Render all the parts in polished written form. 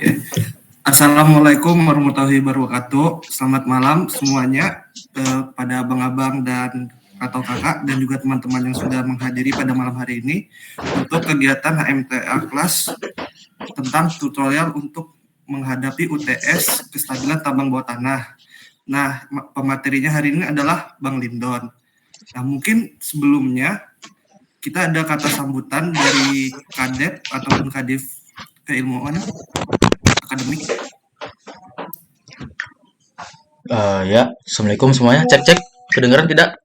Oke. Assalamualaikum warahmatullahi wabarakatuh. Selamat malam semuanya, pada abang-abang dan atau kakak dan juga teman-teman yang sudah menghadiri pada malam hari ini untuk kegiatan HMTA kelas tentang tutorial untuk menghadapi UTS kestabilan tambang bawah tanah. Nah, pematerinya hari ini adalah Bang Lindon. Nah, mungkin sebelumnya kita ada kata sambutan dari Kadep ataupun Kadif Keilmuan Akademik. Ya, Assalamualaikum semuanya. Cek, kedengeran tidak?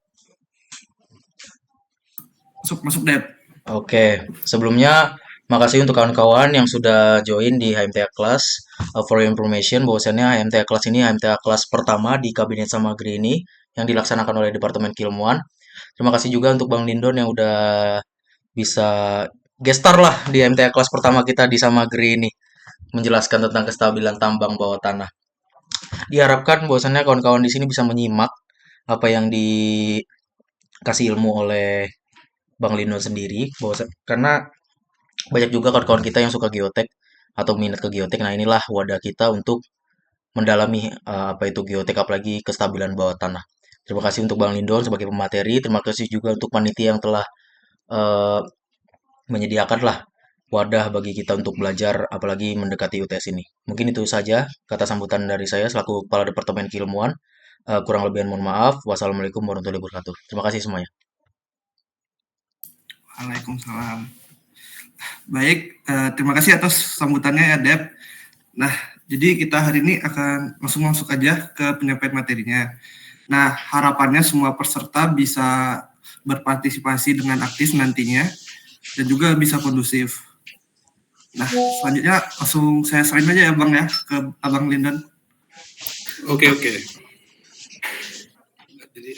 Masuk Dep. Oke, sebelumnya makasih untuk kawan-kawan yang sudah join di HMTA Class. For your information, bahwasannya HMTA Class ini HMTA Class pertama di Kabinet Samagri ini yang dilaksanakan oleh Departemen Keilmuan. Terima kasih juga untuk Bang Lindon yang udah bisa gestar lah di HMTA Class pertama kita di Samagri ini, menjelaskan tentang kestabilan tambang bawah tanah. Diharapkan bahwasannya kawan-kawan di sini bisa menyimak apa yang dikasih ilmu oleh Bang Lino sendiri, karena banyak juga kawan-kawan kita yang suka geotek atau minat ke geotek. Nah, inilah wadah kita untuk mendalami apa itu geotek, apalagi kestabilan bawah tanah. Terima kasih untuk Bang Lindon sebagai pemateri. Terima kasih juga untuk panitia yang telah eh, menyediakan lah wadah bagi kita untuk belajar, apalagi mendekati UTS ini. Mungkin itu saja kata sambutan dari saya selaku Kepala Departemen Keilmuan. Kurang lebih mohon maaf. Wassalamualaikum warahmatullahi wabarakatuh. Terima kasih semuanya. Waalaikumsalam. Baik, terima kasih atas sambutannya ya Dep. Nah, jadi kita hari ini akan langsung masuk aja ke penyampaian materinya. Nah, harapannya semua peserta bisa berpartisipasi dengan aktif nantinya dan juga bisa kondusif. Nah, selanjutnya langsung saya serahin aja ya Bang ya ke Abang Lindon. Oke. Jadi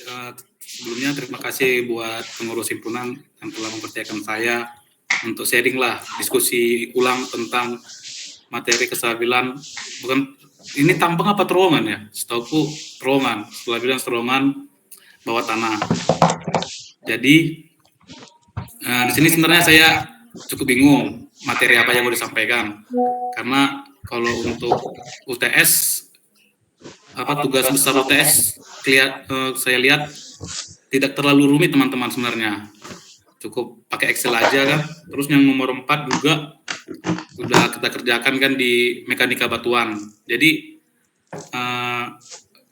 sebelumnya terima kasih buat pengurus himpunan yang telah mempercayakan saya untuk sharing lah diskusi ulang tentang materi kestabilan, bukan ini tambang apa terowongan ya? Setauku terowongan, terowongan bawah tanah. Jadi di sini sebenarnya saya cukup bingung materi apa yang mau disampaikan, karena kalau untuk UTS tugas besar UTS saya lihat tidak terlalu rumit teman-teman sebenarnya, cukup pakai Excel aja kan. Terus yang nomor 4 juga udah kita kerjakan kan di mekanika batuan. Jadi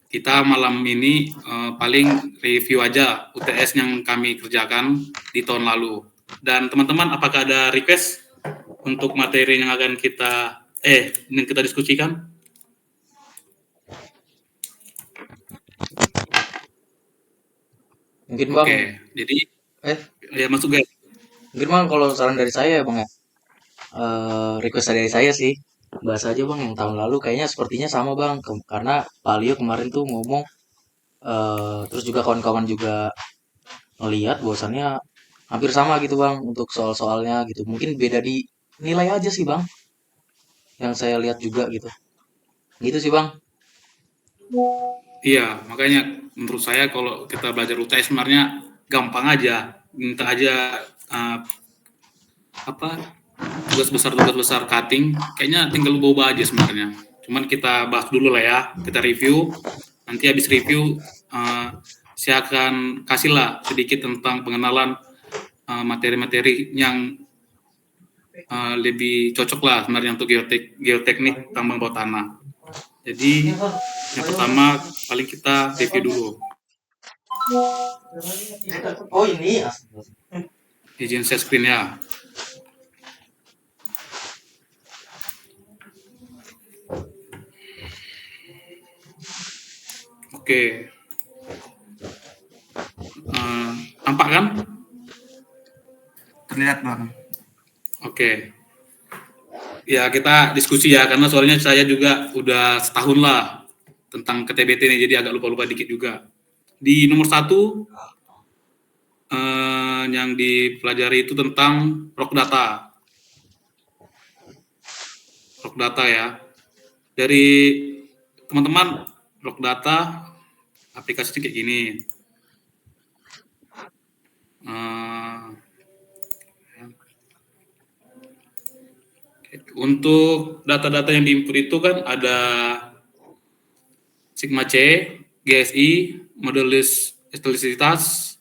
kita malam ini paling review aja UTS yang kami kerjakan di tahun lalu. Dan teman-teman, apakah ada request untuk materi yang akan kita diskusikan? Mungkin Bang. Oke, jadi ya masuk guys. Mungkin Bang kalau saran dari saya ya Bang ya. Request dari saya sih. Bahas aja Bang yang tahun lalu kayaknya sepertinya sama Bang. Karena Pak Leo kemarin tuh ngomong terus juga kawan-kawan juga ngelihat bahwasannya hampir sama gitu Bang untuk soal-soalnya gitu. Mungkin beda di nilai aja sih Bang. Yang saya lihat juga gitu. Gitu sih Bang. Iya, makanya menurut saya kalau kita belajar UTS sebenarnya gampang aja, minta aja tugas besar cutting, kayaknya tinggal ubah aja sebenarnya. Cuman kita bahas dulu lah ya, kita review. Nanti habis review saya akan kasih lah sedikit tentang pengenalan materi-materi yang lebih cocok lah sebenarnya untuk geoteknik tambang bawah tanah. Jadi yang pertama paling kita review dulu. Oh ini. Izin share screen ya. Oke. Nampak kan? Terlihat Bang. Oke. Ya kita diskusi ya, karena soalnya saya juga udah setahun lah tentang KTBT ini, jadi agak lupa-lupa dikit juga. Di nomor 1 yang dipelajari itu tentang rock data. Rock data ya. Dari teman-teman, rock data aplikasinya kayak gini. Untuk data-data yang diinput itu kan ada sigma C, GSI, modulis elastisitas,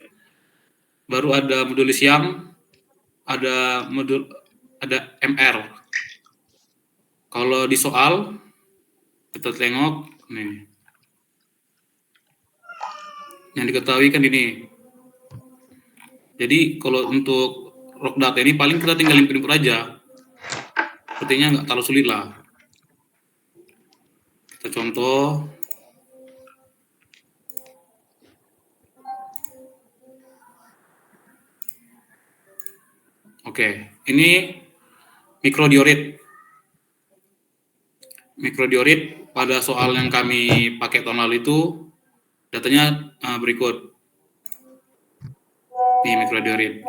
baru ada modulis Young, ada MR. Kalau di soal kita tengok nih, yang diketahui kan ini. Jadi kalau untuk rock data ini paling kita tinggal input aja. Sepertinya nggak terlalu sulit lah. Kita contoh. Oke, ini mikrodiorit. Mikrodiorit pada soal yang kami pakai tahun lalu itu datanya berikut. Nih mikrodiorit.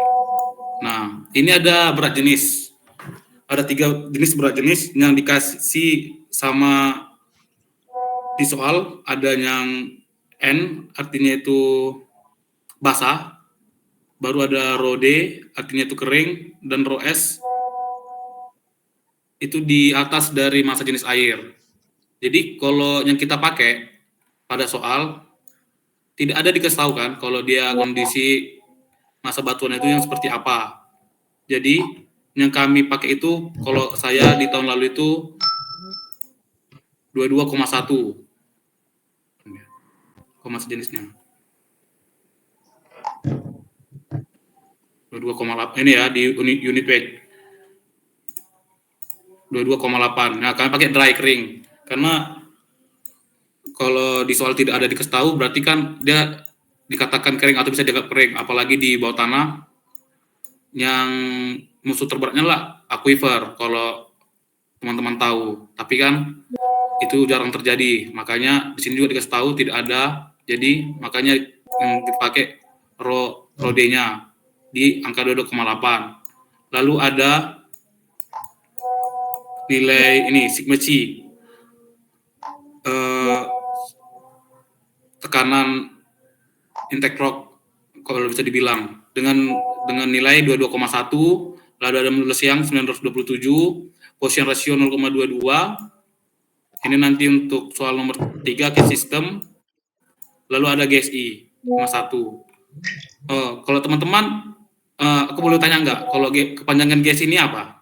Nah, ini ada berat jenis. Ada 3 jenis berat jenis yang dikasih sama di soal. Ada yang N, artinya itu basah. Baru ada rho D, artinya itu kering. Dan rho S, itu di atas dari massa jenis air. Jadi kalau yang kita pakai pada soal, tidak ada dikasih tahu kan kalau dia kondisi massa batuan itu yang seperti apa. Jadi yang kami pakai itu, kalau saya di tahun lalu itu 22,1 massa jenisnya. 22,8 ini ya di unit weight. 22,8. Nah, kami pakai dry kering karena kalau di soal tidak ada dikasih tahu berarti kan dia dikatakan kering atau bisa dianggap kering, apalagi di bawah tanah yang musuh terberatnya lah aquifer kalau teman-teman tahu. Tapi kan itu jarang terjadi, makanya di sini juga dikasih tahu tidak ada. Jadi makanya yang dipakai rho D-nya di angka 22,8. Lalu ada nilai ini sigma C, tekanan intake rock kalau bisa dibilang dengan nilai 22,1. Lalu ada modulus yang 927, Poisson ratio 0,22. Ini nanti untuk soal nomor 3 case system. Lalu ada GSI 51. Kalau teman-teman, aku boleh tanya nggak, kalau kepanjangan GSI ini apa?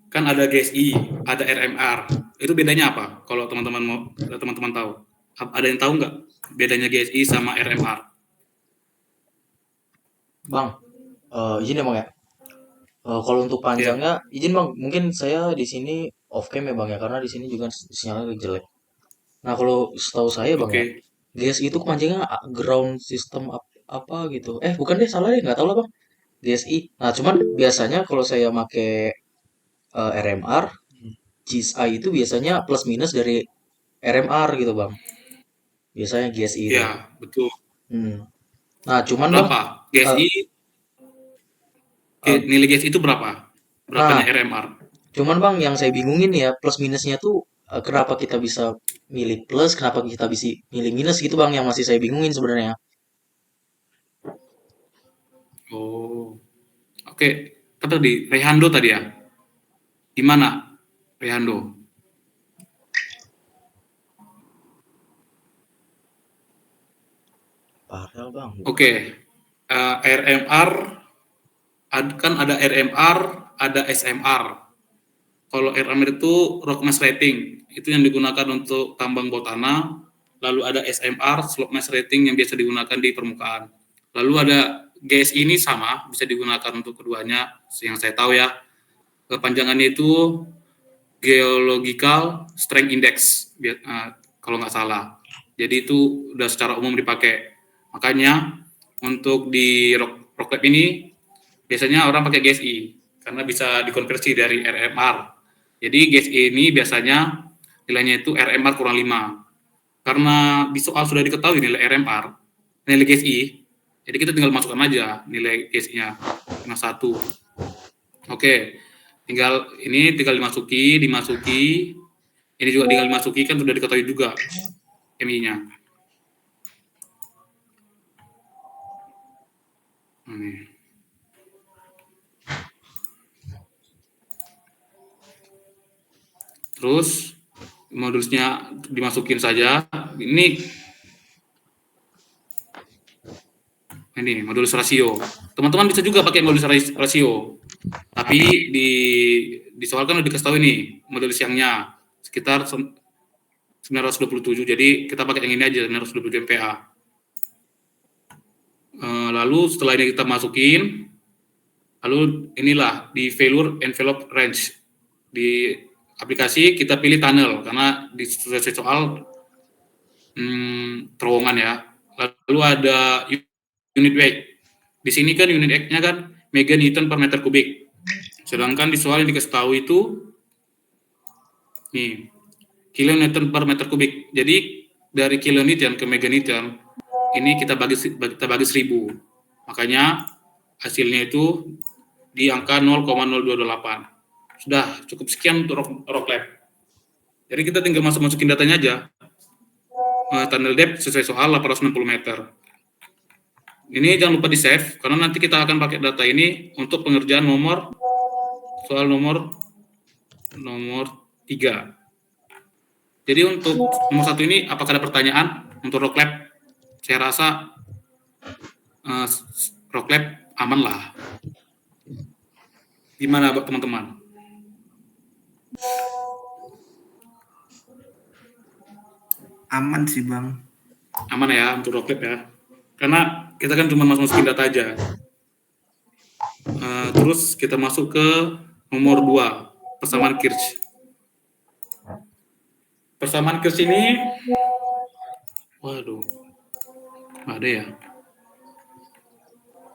Kan ada GSI, ada RMR. Itu bedanya apa? Kalau teman-teman tahu. Ada yang tahu nggak bedanya GSI sama RMR? Bang, izin ya Bang ya. Kalau untuk panjangnya, izin Bang, mungkin saya di sini off cam ya Bang ya, karena di sini juga sinyalnya jelek. Nah, kalau setahu saya Bang ya, Oke. GSI itu kepanjangannya ground system apa gitu. Bukan deh, salah deh, nggak tahu lah Bang. GSI. Nah, cuman biasanya kalau saya make RMR, GSI itu biasanya plus minus dari RMR gitu Bang. Biasanya GSI itu. Ya, betul. Nah, cuman Bang, Berapa? eh, eh, Nilai GSI itu berapa? nah, Berapanya RMR? cuman Bang yang saya bingungin ya plus minusnya tuh kenapa kita bisa milih plus, kenapa kita bisa milih minus gitu Bang yang masih saya bingungin sebenarnya. Oh, oke. Kan tadi Rehando tadi ya. Di mana Rehando? Padahal Bang. Oke. RMR kan ada RMR, ada SMR. Kalau RMR itu rock mass rating, itu yang digunakan untuk tambang bawah tanah. Lalu ada SMR, slope mass rating yang biasa digunakan di permukaan. Lalu ada GSI ini sama, bisa digunakan untuk keduanya, yang saya tahu ya. Kepanjangannya itu Geological Strength Index, kalau nggak salah. Jadi itu udah secara umum dipakai. Makanya untuk di rock lab ini biasanya orang pakai GSI karena bisa dikonversi dari RMR. Jadi GSI ini biasanya nilainya itu RMR kurang 5. Karena di soal sudah diketahui nilai RMR, nilai GSI, jadi kita tinggal masukkan aja nilai GSI-nya 1. Oke, tinggal dimasuki, ini juga tinggal dimasuki, kan sudah diketahui juga MI-nya. Terus modulsnya dimasukin saja. Ini modulus rasio. Teman-teman bisa juga pakai modulus rasio. Tapi di soal kan udah dikasih tahu ini modulus siangnya sekitar 927. Jadi kita pakai yang ini aja 927 MPa. Lalu setelah ini kita masukin, lalu inilah di failure envelope range di aplikasi kita pilih tunnel karena di soal terowongan ya. Lalu ada unit weight. Di sini kan unit weight-nya kan meganewton per meter kubik. Sedangkan di soal yang dikasih tahu itu nih kilonewton per meter kubik. Jadi dari kilonewton ke meganewton ini kita bagi 1000. Makanya hasilnya itu di angka 0,0228. Sudah cukup sekian untuk rock lab. Jadi kita tinggal masukin datanya aja. Tunnel depth sesuai soal 860 meter. Ini jangan lupa di save karena nanti kita akan pakai data ini untuk pengerjaan soal nomor 3. Jadi untuk nomor 1 ini apakah ada pertanyaan untuk rock lab? Saya rasa rock lab aman lah. Gimana teman-teman? Aman sih Bang. Aman ya untuk rock lab ya. Karena kita kan cuma masukin data aja. Terus kita masuk ke nomor 2, persamaan Kirch. Persamaan Kirch ini, waduh, ada ya.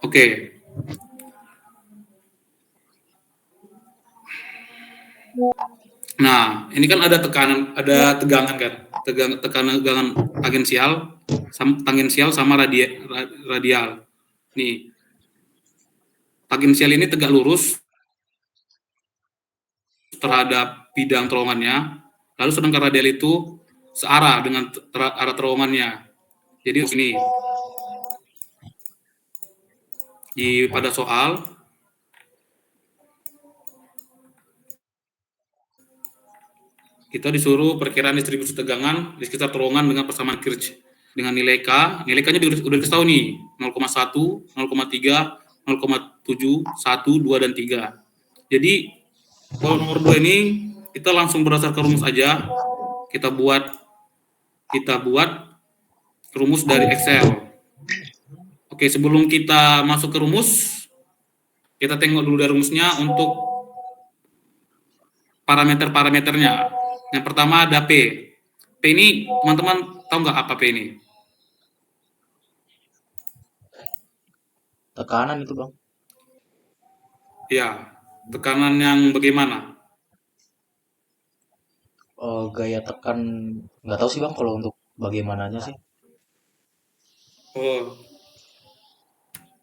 Oke. Nah, ini kan ada tegangan kan, tegangan tangensial sama radial. Nih, tangensial ini tegak lurus terhadap bidang terowongannya, lalu sedangkan radial itu searah dengan arah terowongannya. Jadi ini pada soal kita disuruh perkiraan distribusi tegangan di sekitar terowongan dengan persamaan Kirch dengan nilai K. Nilai K-nya udah dikasih tahu nih 0,1, 0,3, 0,7, 1, 2, dan 3. Jadi kalau nomor 2 ini kita langsung berdasarkan rumus aja. Kita buat rumus dari Excel. Oke, sebelum kita masuk ke rumus, kita tengok dulu dari rumusnya untuk parameternya. Yang pertama ada P. P ini teman-teman tahu nggak apa P ini? Tekanan itu Bang. Ya, tekanan yang bagaimana? Gaya tekan nggak tahu sih Bang kalau untuk bagaimananya sih.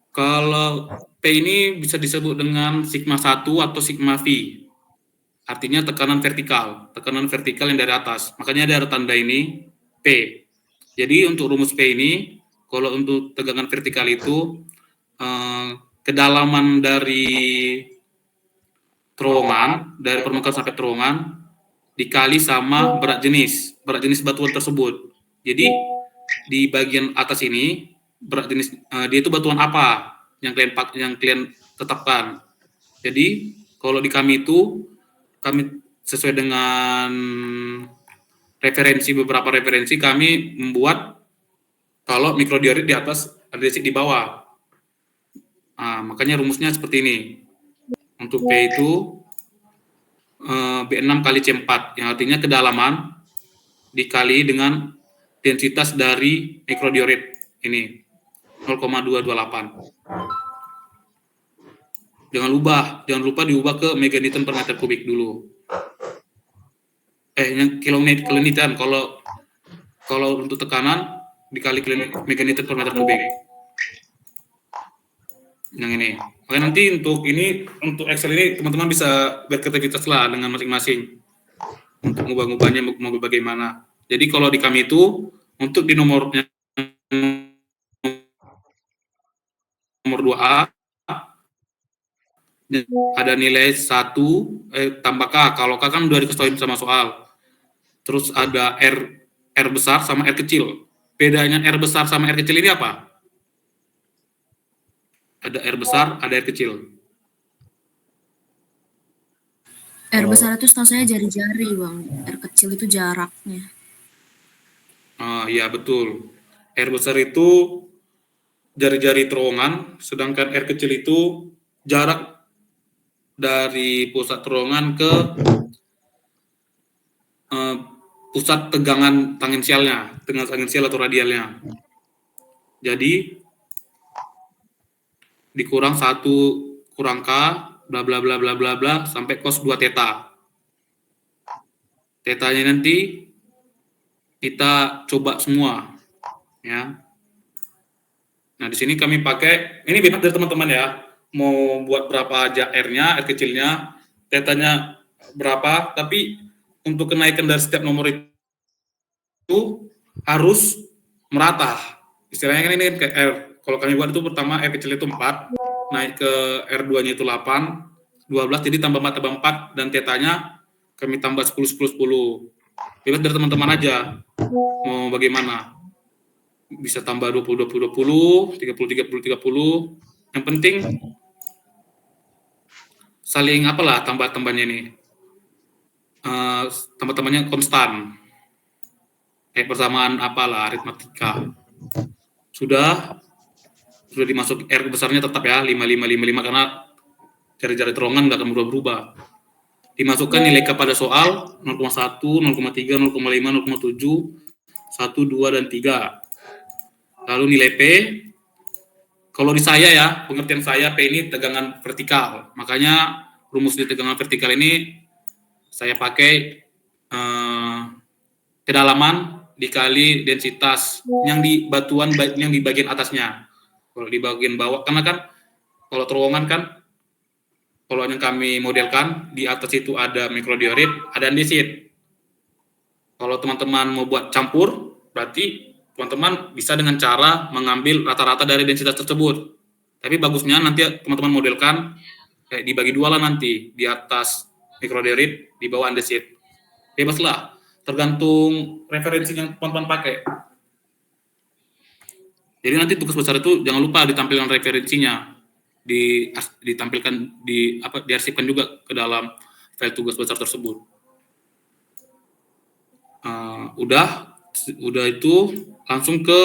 Kalau P ini bisa disebut dengan sigma 1 atau sigma V. Artinya tekanan vertikal yang dari atas. Makanya ada tanda ini P. Jadi untuk rumus P ini, kalau untuk tegangan vertikal itu kedalaman dari terowongan, dari permukaan sampai terowongan dikali sama berat jenis batuan tersebut. Jadi di bagian atas ini berat jenis dia itu batuan apa yang kalian tetapkan. Jadi kalau di kami sesuai dengan beberapa referensi kami membuat kalau mikrodiorit di atas, andesit di bawah. Nah, makanya rumusnya seperti ini. Untuk P itu B6 kali C4, yang artinya kedalaman dikali dengan densitas dari mikrodiorit ini 0,228. Jangan lupa diubah ke meganewton per meter kubik dulu. Yang kilonewton kalau untuk tekanan dikali meganewton per meter kubik. Yang ini. Oke, nanti untuk Excel ini teman-teman bisa beraktivitas lah dengan masing-masing untuk ngubah-ngubahnya mau bagaimana. Jadi kalau di kami itu untuk di nomor 2A ada nilai 1 tambah K. Kalau K kan udah dikasih sama soal. Terus ada R besar sama R kecil. Bedanya R besar sama R kecil ini apa? Ada R besar, ada R kecil. R besar itu setahu saya jari-jari, Bang. R kecil itu jaraknya. Iya betul. R besar itu jari-jari terowongan, sedangkan R kecil itu jarak dari pusat terowongan ke pusat tegangan tangensialnya, tegangan tangensial atau radialnya. Jadi dikurang 1 kurang K, bla bla bla bla bla bla sampai cos 2 theta. Tetanya nanti kita coba semua, ya. Nah, di sini kami pakai, ini bebas dari teman-teman ya, mau buat berapa aja R-nya, R kecilnya, tetanya berapa, tapi untuk kenaikan dari setiap nomor itu harus merata. Istilahnya kan ini kan kayak R. Kalau kami buat itu pertama R kecil itu 4, naik ke R2-nya itu 8, 12, jadi tambah 4 tambah 4, dan tetanya kami tambah 10, 10, 10. Bebas dari teman-teman aja, mau bagaimana. Bisa tambah 20, 20, 20, 30, 30, 30. Yang penting saling apalah tambah-tambahnya ini. Tambah-tambahnya konstan. Kayak persamaan apalah, aritmatika. Sudah dimasuk R besarnya tetap ya, 5, 5, 5, 5, karena jari-jari terowongan nggak akan berubah-berubah. Dimasukkan nilai kepada soal 0,1, 0,3, 0,5, 0,7, 1, 2, dan 3. Lalu nilai P, kalau di saya ya, pengertian saya P ini tegangan vertikal. Makanya rumus di tegangan vertikal ini saya pakai kedalaman dikali densitas yang di batuan yang di bagian atasnya. Kalau di bagian bawah, karena kan kalau terowongan kan, kalau yang kami modelkan di atas itu ada mikrodiorit, ada andesit. Kalau teman-teman mau buat campur, berarti teman-teman bisa dengan cara mengambil rata-rata dari densitas tersebut. Tapi bagusnya nanti teman-teman modelkan kayak dibagi dua lah nanti, di atas mikrodiorit, di bawah andesit. Bebas lah, tergantung referensi yang teman-teman pakai. Jadi nanti tugas besar itu jangan lupa ditampilkan referensinya, ditampilkan diarsipkan juga ke dalam file tugas besar tersebut. Udah itu langsung ke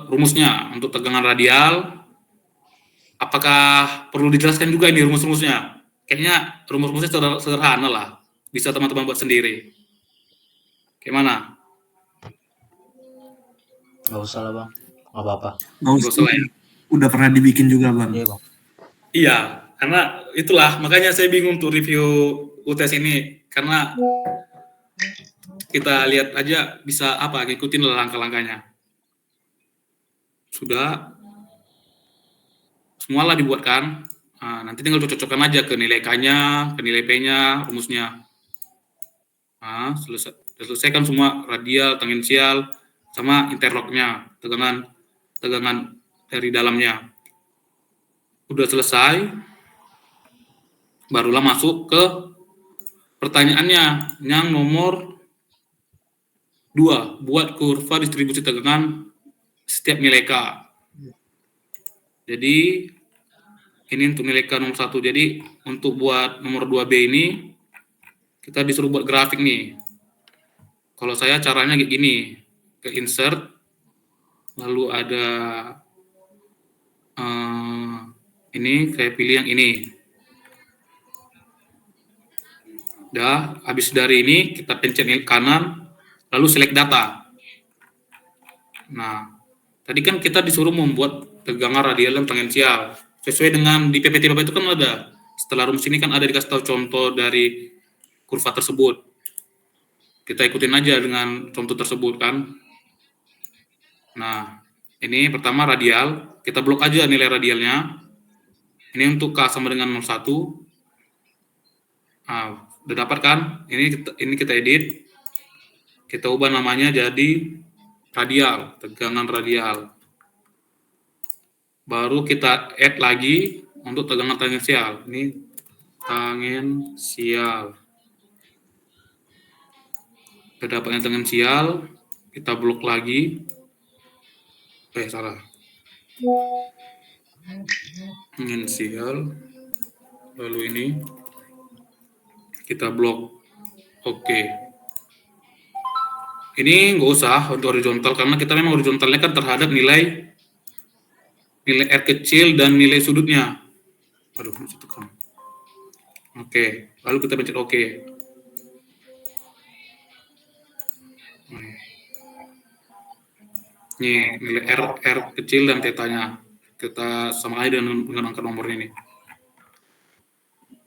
rumusnya untuk tegangan radial. Apakah perlu dijelaskan juga ini rumus-rumusnya? Kayaknya rumus-rumusnya sederhana lah, bisa teman-teman buat sendiri. Gimana? Nggak usah lah bang, nggak apa-apa. Nggak usah ya. Udah pernah dibikin juga bang. Iya bang. Iya, karena itulah makanya saya bingung tuh review UTS ini, karena kita lihat aja bisa ngikutin langkah-langkahnya. Sudah semualah dibuatkan. Nanti tinggal cocokkan aja ke nilai K-nya, ke nilai P-nya, rumusnya. Selesaikan semua radial, tangensial, sama interlocknya, tegangan dari dalamnya. Udah selesai, barulah masuk ke pertanyaannya yang nomor 2, buat kurva distribusi tegangan setiap nilai K. Jadi ini untuk nilai K nomor 1. Jadi untuk buat nomor 2B ini kita disuruh buat grafik nih. Kalau saya caranya kayak gini, ke insert, lalu ada ini, saya pilih yang ini. Udah, habis dari ini kita pencet kanan, lalu select data. Nah, tadi kan kita disuruh membuat tegangan radial dan tangensial. Sesuai dengan di PPT Bapak itu kan ada. Setelah rumus ini kan ada dikasih tahu contoh dari kurva tersebut. Kita ikutin aja dengan contoh tersebut kan. Nah, ini pertama radial, kita blok aja nilai radialnya. Ini untuk K sama dengan 01. Nah, udah dapat kan? Ini kita edit. Kita ubah namanya jadi radial, tegangan radial. Baru kita add lagi untuk tegangan tangensial. Ini tangensial. Kita dapatnya tangensial, kita blok lagi. Salah. Tangensial. Lalu ini kita blok. Oke. Ini nggak usah untuk horizontal karena kita memang horizontalnya kan terhadap nilai R kecil dan nilai sudutnya. Aduh, tekan. Oke, lalu kita pencet oke. Ini nilai R kecil dan tetanya. Kita sama aja dengan angka nomor ini.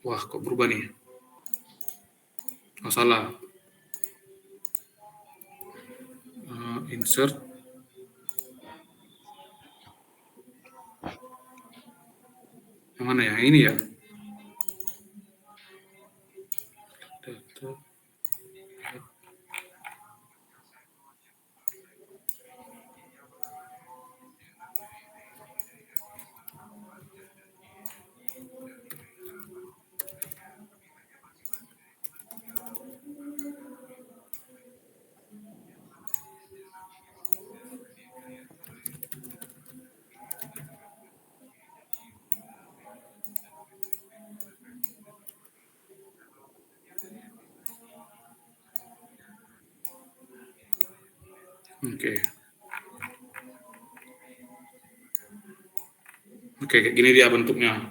Wah, kok berubah nih? Oh, salah. Insert. Yang mana ya? Ini ya. Data. Oke, kayak gini dia bentuknya.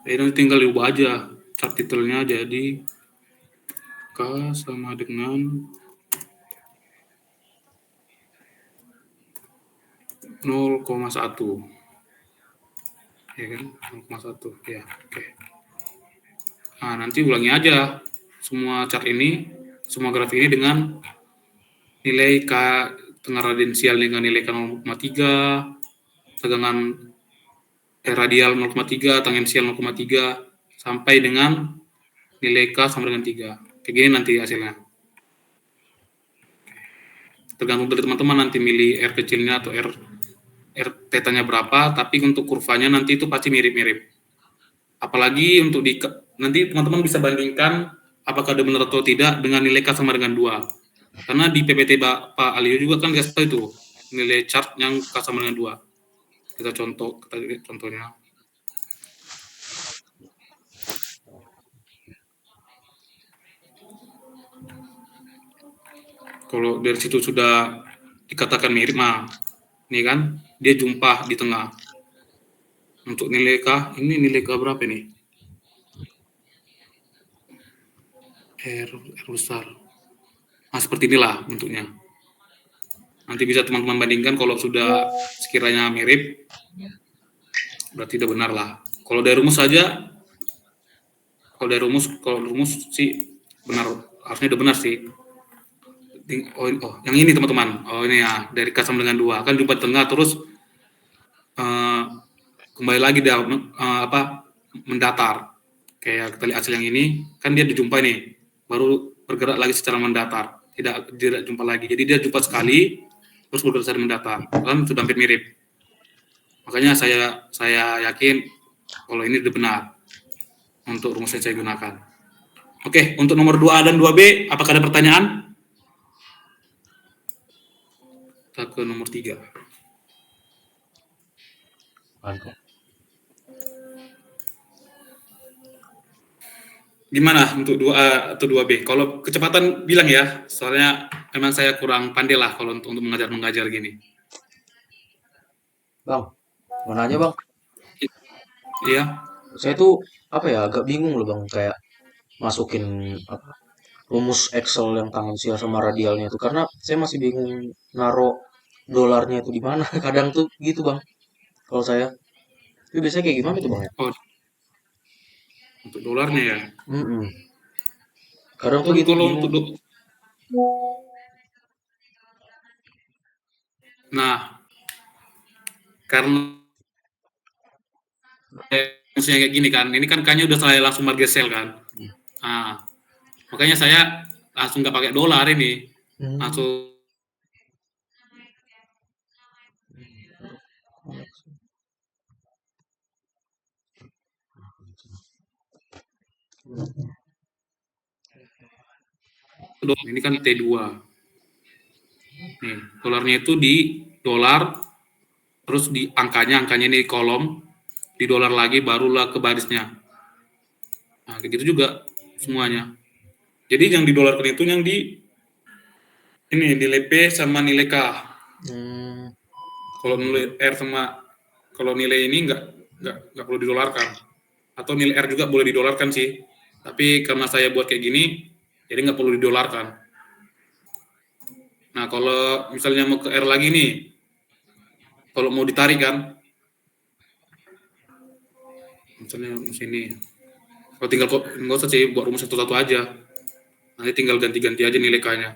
Ini tinggal diubah aja. Chart titelnya jadi K sama dengan 0,1. Ya kan? 0,1. Ya, oke. Nah, nanti ulangi aja semua chart ini, semua grafik ini dengan nilai K tengah radiansial dengan nilai K 0,3, tegangan radial 0,3, tangensial 0,3, sampai dengan nilai K sama dengan 3. Kayak gini nanti hasilnya. Tergantung dari teman-teman nanti milih R kecilnya atau R tetanya berapa, tapi untuk kurvanya nanti itu pasti mirip-mirip. Apalagi untuk nanti teman-teman bisa bandingkan apakah ada benar atau tidak dengan nilai K sama dengan 2. Karena di PPT Pak Alio juga kan kasih tahu itu nilai chart yang K sama dengan 2. Kita lihat contohnya. Kalau dari situ sudah dikatakan mirip, nah ini kan dia jumpa di tengah. Untuk nilai K, ini nilai K berapa nih? R besar. Nah, seperti inilah bentuknya. Nanti bisa teman-teman bandingkan kalau sudah sekiranya mirip, berarti udah benar lah. Kalau dari rumus saja, kalau rumus sih benar, harusnya udah benar sih. Oh, yang ini teman-teman. Oh, ini ya, dari K sama dengan 2. Kan jumpa tengah terus kembali lagi dia mendatar. Kayak kita lihat hasil yang ini, kan dia dijumpai nih, baru bergerak lagi secara mendatar. Tidak jumpa lagi. Jadi dia jumpa sekali, terus bergerak secara mendatar. Kan sudah hampir mirip. Makanya saya yakin kalau ini udah benar untuk rumus yang saya gunakan. Oke, untuk nomor 2A dan 2B, apakah ada pertanyaan? Kita ke nomor 3. Gimana untuk 2A atau 2B? Kalau kecepatan bilang ya, soalnya memang saya kurang pandai lah kalau untuk mengajar gini. Bang, mana aja bang? Iya. Saya tuh agak bingung loh bang, kayak masukin rumus Excel yang tangensial sama radialnya itu karena saya masih bingung naro dolarnya itu di mana. Kadang tuh gitu bang, kalau saya. Itu biasanya kayak gimana tuh bang ya? Oh, untuk dolarnya ya. Kadang tuh gitu Kalau bingung. untuk nah, karena maksudnya kayak gini kan, ini kan kayaknya udah saya langsung market sell kan. Nah, makanya saya langsung nggak pakai dolar ini, langsung Ini kan T2. Nih, dolarnya itu di dolar, terus di angkanya ini di kolom, di dolar lagi, barulah ke barisnya. Nah, kayak gitu juga semuanya. Jadi yang didolaarkan itu yang di ini nilai P sama nilai K. Kalau nilai R sama kalau nilai ini nggak perlu didolarkan. Atau nilai R juga boleh didolarkan sih. Tapi karena saya buat kayak gini, jadi nggak perlu didolarkan. Nah, kalau misalnya mau ke R lagi nih, kalau mau ditarik kan, misalnya sini, kalau tinggal nggak usah sih buat rumus satu-satu aja. Nanti tinggal ganti-ganti aja nilai K-nya.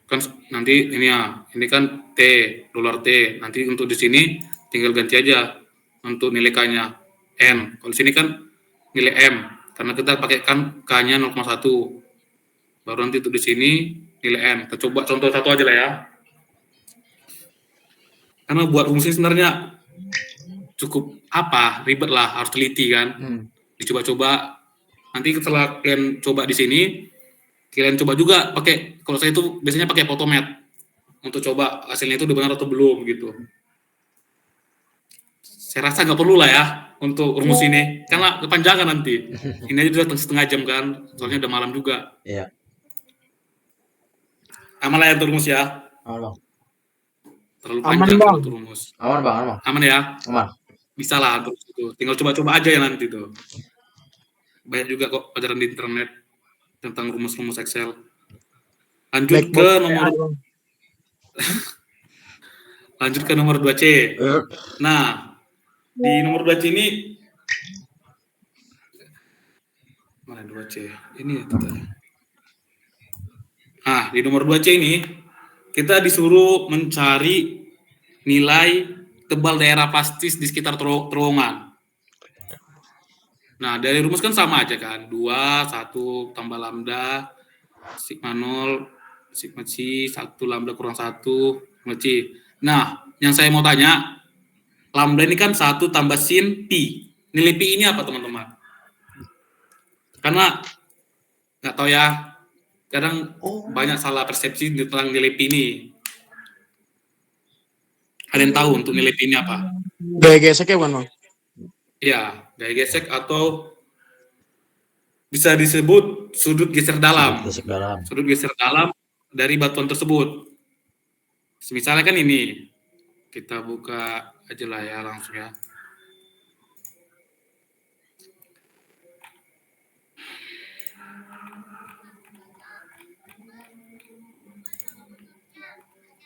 Kan nanti ini kan T, dolar T. Nanti untuk di sini tinggal ganti aja untuk nilai K-nya N. Kalau di sini kan nilai M, karena kita pakai kan K-nya 0,1. Baru nanti untuk di sini nilai M. Kita coba contoh satu aja lah ya. Karena buat rumus ini sebenarnya cukup ribet lah, harus teliti kan. Dicoba-coba. Nanti setelah kalian coba di sini, kalian coba juga pakai, kalau saya itu biasanya pakai Photomat untuk coba hasilnya itu udah benar atau belum gitu. Saya rasa nggak perlu lah ya untuk rumus ini, karena kepanjangan nanti. Ini aja udah setengah jam kan, soalnya udah malam juga. Iya. Aman lah ya untuk rumus ya. Aman, Bang. Terlalu panjang kalau untuk rumus. Aman, Bang. Aman. Aman ya? Aman. Bisa lah untuk itu. Tinggal coba-coba aja ya nanti tuh. Banyak juga kok pelajaran di internet tentang rumus-rumus Excel. Lanjut ke nomor 2C. Nah, di nomor 2C ini mana 2C? Ini ya tadi. Nah, di nomor 2C ini kita disuruh mencari nilai tebal daerah pasti di sekitar terowongan. Nah, dari rumus kan sama aja kan. 2, 1 tambah lambda, sigma 0, sigma C, 1 lambda kurang 1, sigma C. Nah, yang saya mau tanya, lambda ini kan 1 tambah sin pi. Nilai pi ini apa teman-teman? Karena nggak tahu ya, kadang banyak salah persepsi tentang nilai pi ini. Ada yang tahu untuk nilai pi ini apa? Gaya gesek ya, Bang? Iya, gaya gesek atau bisa disebut sudut geser dalam. Sudut geser dalam dari batuan tersebut. Misalnya kan ini, kita buka aja lah ya langsung ya.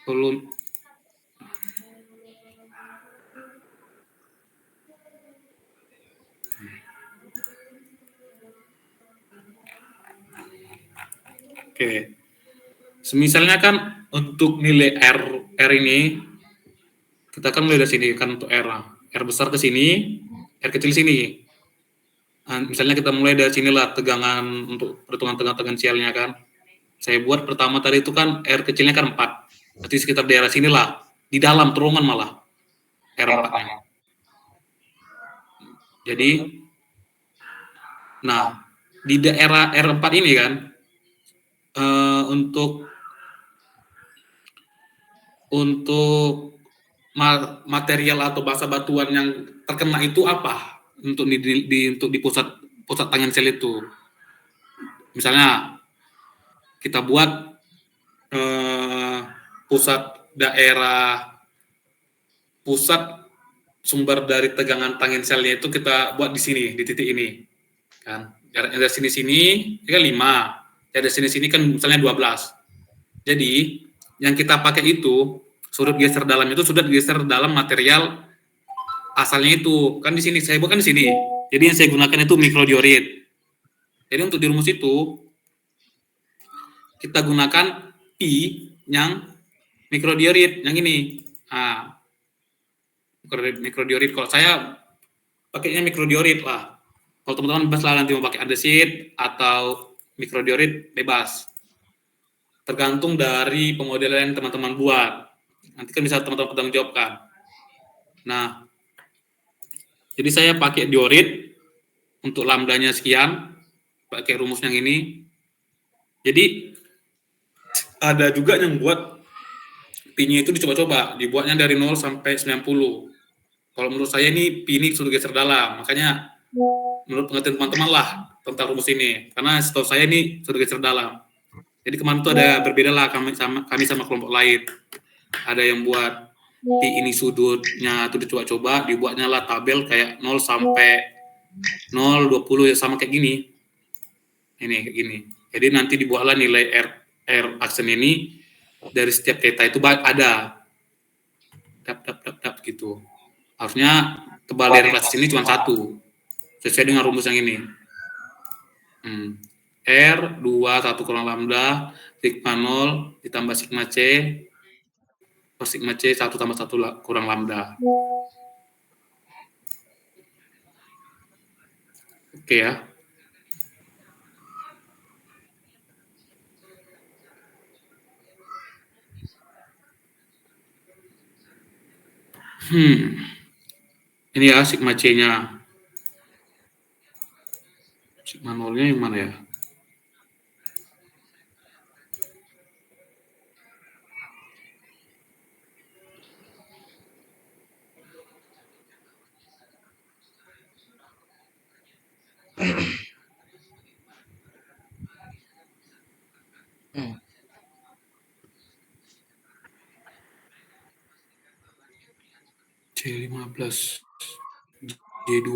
Belum. Oke. Misalnya kan untuk nilai R ini kita kan mulai dari sini kan untuk R besar ke sini, R kecil sini. Nah, misalnya kita mulai dari sinilah tegangan untuk perhitungan tegangan tangensialnya kan. Saya buat pertama tadi itu kan R kecilnya kan 4. Berarti sekitar daerah sinilah, di dalam terowongan malah R4-nya. Jadi nah, di daerah R4 ini kan untuk material atau basa batuan yang terkena itu apa untuk di pusat tangensial itu. Misalnya kita buat pusat sumber dari tegangan tangensialnya itu kita buat di sini, di titik ini kan. Dari sini kan 5, dari sini kan misalnya 12. Jadi yang kita pakai itu sudut geser dalam itu sudut geser dalam material asalnya itu kan di sini, saya bukan di sini. Jadi yang saya gunakan itu mikrodiorit. Jadi untuk di rumus itu kita gunakan pi yang mikrodiorit yang ini. Nah, mikrodiorit, kalau saya pakainya mikrodiorit lah. Kalau teman-teman bebas lah nanti mau pakai andesit atau mikrodiorit bebas. Tergantung dari pemodelan yang teman-teman buat. Nanti kan bisa teman-teman bertanggung jawabkan. Nah, jadi saya pakai diorit untuk lambdanya sekian, pakai rumus yang ini. Jadi ada juga yang buat Pi-nya itu dicoba-coba, dibuatnya dari 0 sampai 90. Kalau menurut saya ini Pi ini sudah geser dalam, makanya menurut pengertian teman-teman lah tentang rumus ini. Karena setahu saya ini sudah geser dalam. Jadi kemarin tuh ada berbeda lah kami sama kelompok lain. Ada yang buat Pi ini sudutnya itu dicoba-coba, dibuatnya lah tabel kayak 0 sampai 0, 20 ya sama kayak gini. Ini kayak gini. Jadi nanti dibuatlah nilai R aksen ini dari setiap theta itu ada dap gitu. Harusnya tebal dari kelas ini cuma 1 sesuai dengan rumus yang ini. R 2 1 kurang lambda sigma 0 ditambah sigma C per sigma C 1 tambah 1 kurang lambda. Oke ya. Ini ya sigma C-nya. Sigma 0-nya yang mana ya? C15 J2.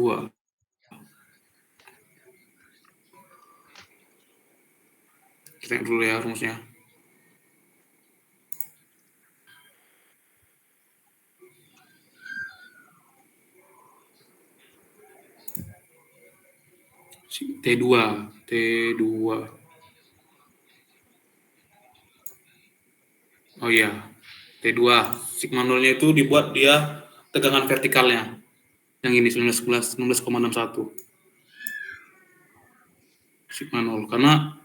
Kita lihat dulu ya rumusnya. T2. Oh iya, T2. Sigma 0-nya itu dibuat dia tegangan vertikalnya. Yang ini 19,61. Sigma 0. Karena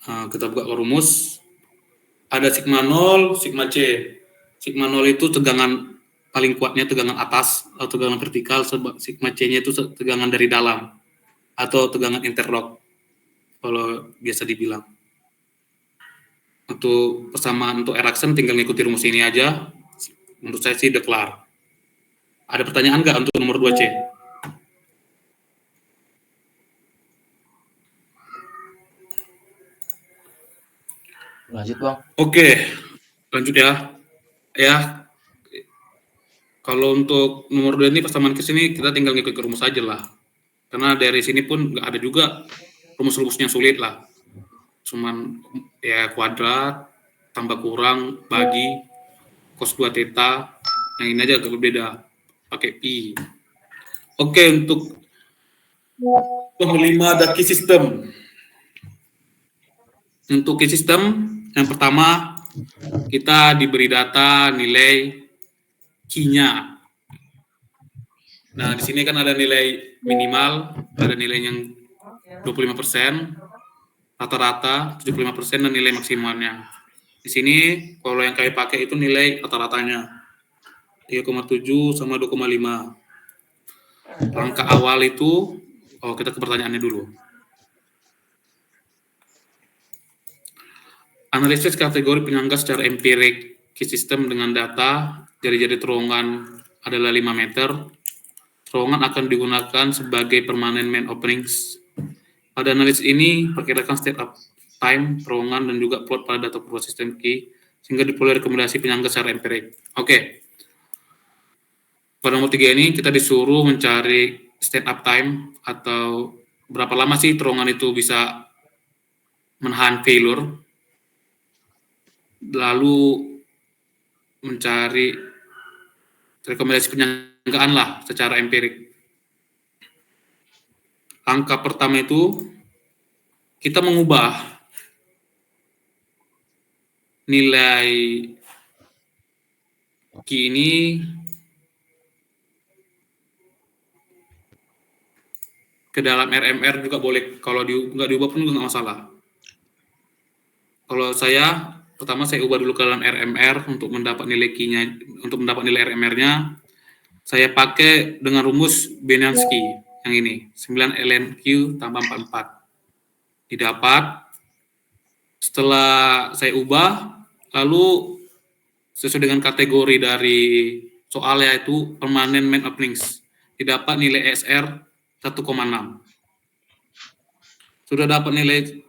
kita buka rumus, ada sigma 0, sigma C. Sigma 0 itu tegangan paling kuatnya tegangan atas atau tegangan vertikal, sigma C-nya itu tegangan dari dalam atau tegangan interlock kalau biasa dibilang. Untuk persamaan untuk R aksen tinggal ngikuti rumus ini aja. Menurut saya sih udah kelar. Ada pertanyaan nggak untuk nomor 2C? Lanjut, Bang. Oke, lanjut ya. Ya, kalau untuk nomor 2 ini persamaan ke sini kita tinggal ngikut rumus aja lah. Karena dari sini pun nggak ada juga rumus-rumusnya sulit lah. Cuman ya kuadrat, tambah kurang, bagi, cos 2 theta. Yang ini aja agak berbeda. Pakai pi. Oke, untuk nomor 5 ada key system. Untuk key system, yang pertama kita diberi data nilai key-nya. Nah, di sini kan ada nilai minimal, ada nilai yang 25%, rata-rata 75% dan nilai maksimalnya. Di sini kalau yang kami pakai itu nilai rata-ratanya 3,7 sama 2,5. Langkah awal itu, kita ke pertanyaannya dulu. Analisis kategori penyangga secara empirik key system dengan data jari-jari terowongan adalah 5 meter. Terowongan akan digunakan sebagai permanent main openings. Pada analisis ini, perkirakan state up time terowongan dan juga plot pada data proses sistem key sehingga diperoleh rekomendasi penyangga secara empirik. Oke. Pada nomor 3 ini kita disuruh mencari state up time atau berapa lama sih terowongan itu bisa menahan failure. Lalu mencari rekomendasi penyanggaan lah secara empirik. Langkah pertama itu kita mengubah nilai key ini ke dalam RMR juga boleh. Kalau nggak diubah pun nggak masalah. Kalau saya pertama saya ubah dulu ke dalam RMR untuk mendapat nilai key-nya, untuk mendapat nilai RMR-nya saya pakai dengan rumus Beniansky yang ini 9 ln Q tambah 44. didapat. Setelah saya ubah, lalu sesuai dengan kategori dari soal yaitu permanent main openings, didapat nilai SR 1,6. Sudah dapat nilai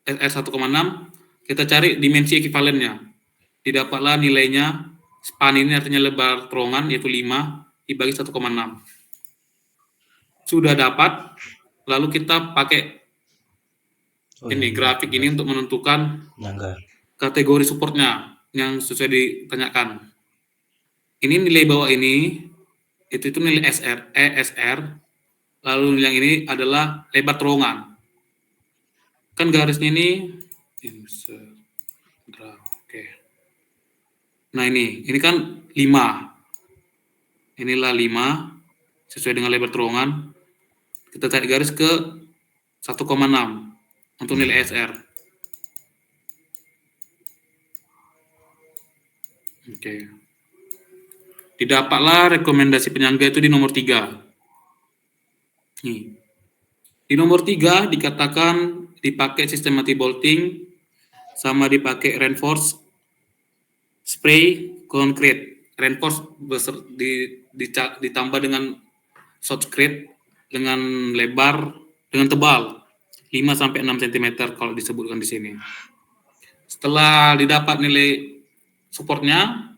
SR 1,6, kita cari dimensi ekivalennya. Didapatlah nilainya, span ini artinya lebar terowongan, yaitu 5, dibagi 1,6. Sudah dapat, lalu kita pakai ini grafik ini untuk menentukan kategori supportnya yang sesuai ditanyakan. Ini nilai bawah ini, itu nilai ESR, lalu yang ini adalah lebar terowongan. Kan garisnya ini oke. Nah ini kan 5. Inilah 5 sesuai dengan lebar terowongan. Kita tarik garis ke 1,6 untuk nilai SR. Oke. Didapatlah rekomendasi penyangga itu di nomor 3. Nih. Di nomor 3 dikatakan dipakai systematic bolting sama dipakai reinforce spray concrete. Reinforce ditambah dengan shotcrete dengan lebar dengan tebal 5 sampai 6 cm kalau disebutkan di sini. Setelah didapat nilai supportnya,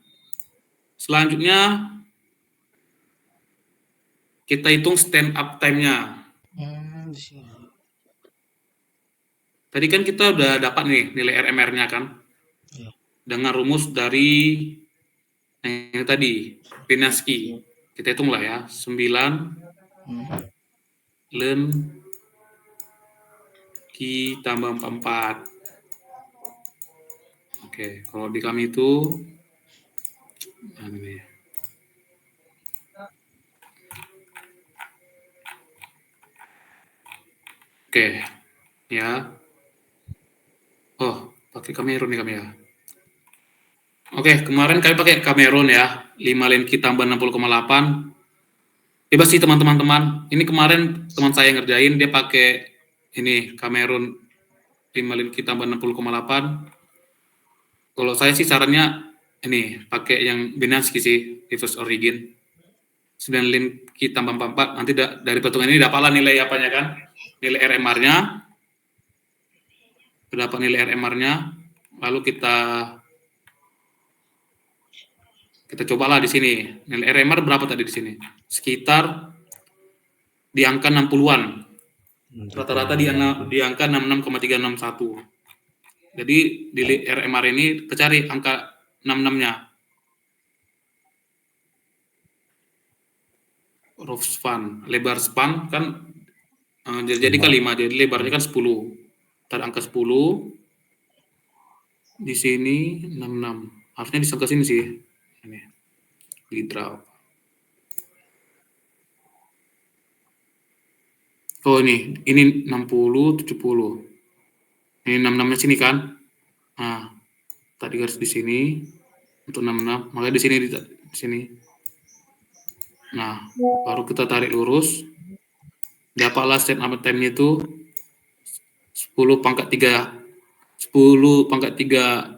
selanjutnya kita hitung stand up time-nya. Tadi kan kita udah dapat nih nilai RMR-nya kan? Dengan rumus dari yang tadi, Pinaski. Kita hitung lah ya, 9 len Ki tambah 44. Oke, kalau di kami itu ini. Oke, ya. Oh, pakai Cameron nih kami ya. Oke, kemarin kami pakai Cameron ya, 5 len Ki tambah 60,8. Bebas sih teman-teman. Ini kemarin teman saya ngerjain, dia pakai ini Cameron 5 len Ki tambah 60,8. Kalau saya sih sarannya ini pakai yang Binaski sih, reverse origin. 9 len Ki tambah 44, nanti dari perhitungan ini dapatlah nilai apanya kan? Nilai RMR-nya. Dapat nilai RMR-nya, lalu kita cobalah di sini. Nilai RMR berapa tadi di sini? Sekitar di angka 60-an. Rata-rata di angka 66,361. Jadi di RMR ini kita cari angka 66-nya. Roof span, lebar span kan jadi kan 5, jadi lebarnya kan 10. Tarik angka 10. Di sini 66. Harusnya disangka sini sih. Ini. Di draw. Oh ini 60, 70. Ini 66-nya sini kan? Nah, tadi garis di sini untuk 66, makanya di sini. Nah, baru kita tarik lurus. Dapatlah stand up time-nya itu 10 pangkat 3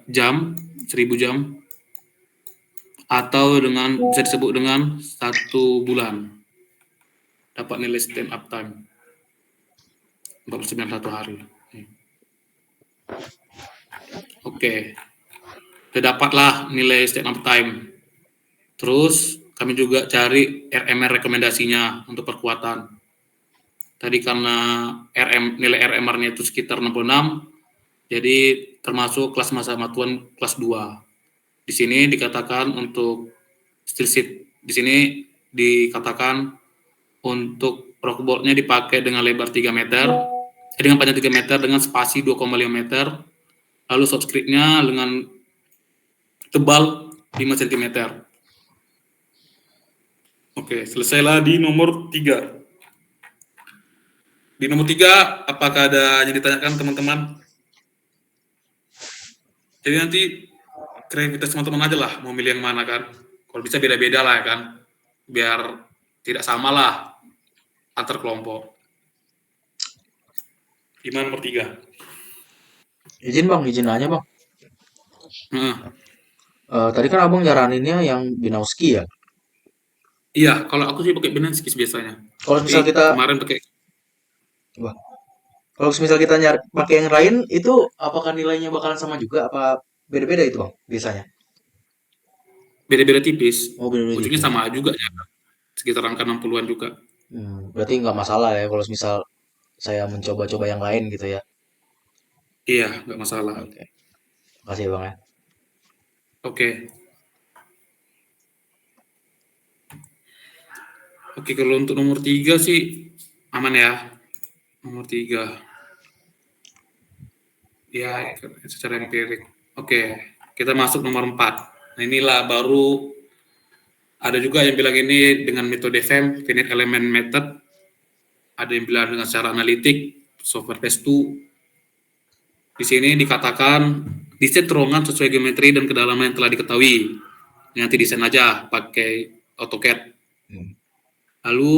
jam, 1000 jam. Atau bisa disebut dengan 1 bulan. Dapat nilai stand up time 49 hari. Oke. Terdapatlah nilai stand up time. Terus kami juga cari RMR rekomendasinya untuk perkuatan. Tadi karena nilai RMR-nya itu sekitar 66, jadi termasuk kelas masa matuan kelas 2. Di sini dikatakan untuk steel sheet, di sini dikatakan untuk rock bolt-nya dipakai dengan lebar 3 meter, dengan panjang 3 meter dengan spasi 2,5 meter, lalu shotcrete-nya dengan tebal 5 cm. Oke, selesailah di nomor 3. Di nomor 3, apakah ada yang ditanyakan teman-teman? Jadi nanti kreativitas teman-teman aja lah, mau milih yang mana kan. Kalau bisa beda-beda lah ya kan, biar tidak sama lah antar kelompok. Gimana nomor 3? Izin bang, izin nanya bang. Heeh. Tadi kan abang nyaraninnya yang Binauski ya. Iya, kalau aku sih pakai Binanskis biasanya. Kalau Tapi misal kita, kemarin pakai wah, kalau misal kita nyari pakai yang lain itu apakah nilainya bakalan sama juga? Apa beda-beda itu bang biasanya? beda-beda tipis. Oh beda-beda Ujungnya tipis. sama juga ya. Sekitar angka 60-an juga. Berarti nggak masalah ya kalau misal saya mencoba-coba yang lain gitu ya. Iya, nggak masalah. Oke, makasih ya bang ya. Oke. Oke, kalau untuk nomor 3 sih aman ya. Nomor 3. Ya, secara empirik. Oke, kita masuk nomor 4. Nah, inilah baru ada juga yang bilang ini dengan metode FEM, finite element method. Ada yang bilang dengan secara analitik, software PES2. Di sini dikatakan desain terowongan sesuai geometri dan kedalaman yang telah diketahui. Nanti desain aja pakai AutoCAD. Hmm. Lalu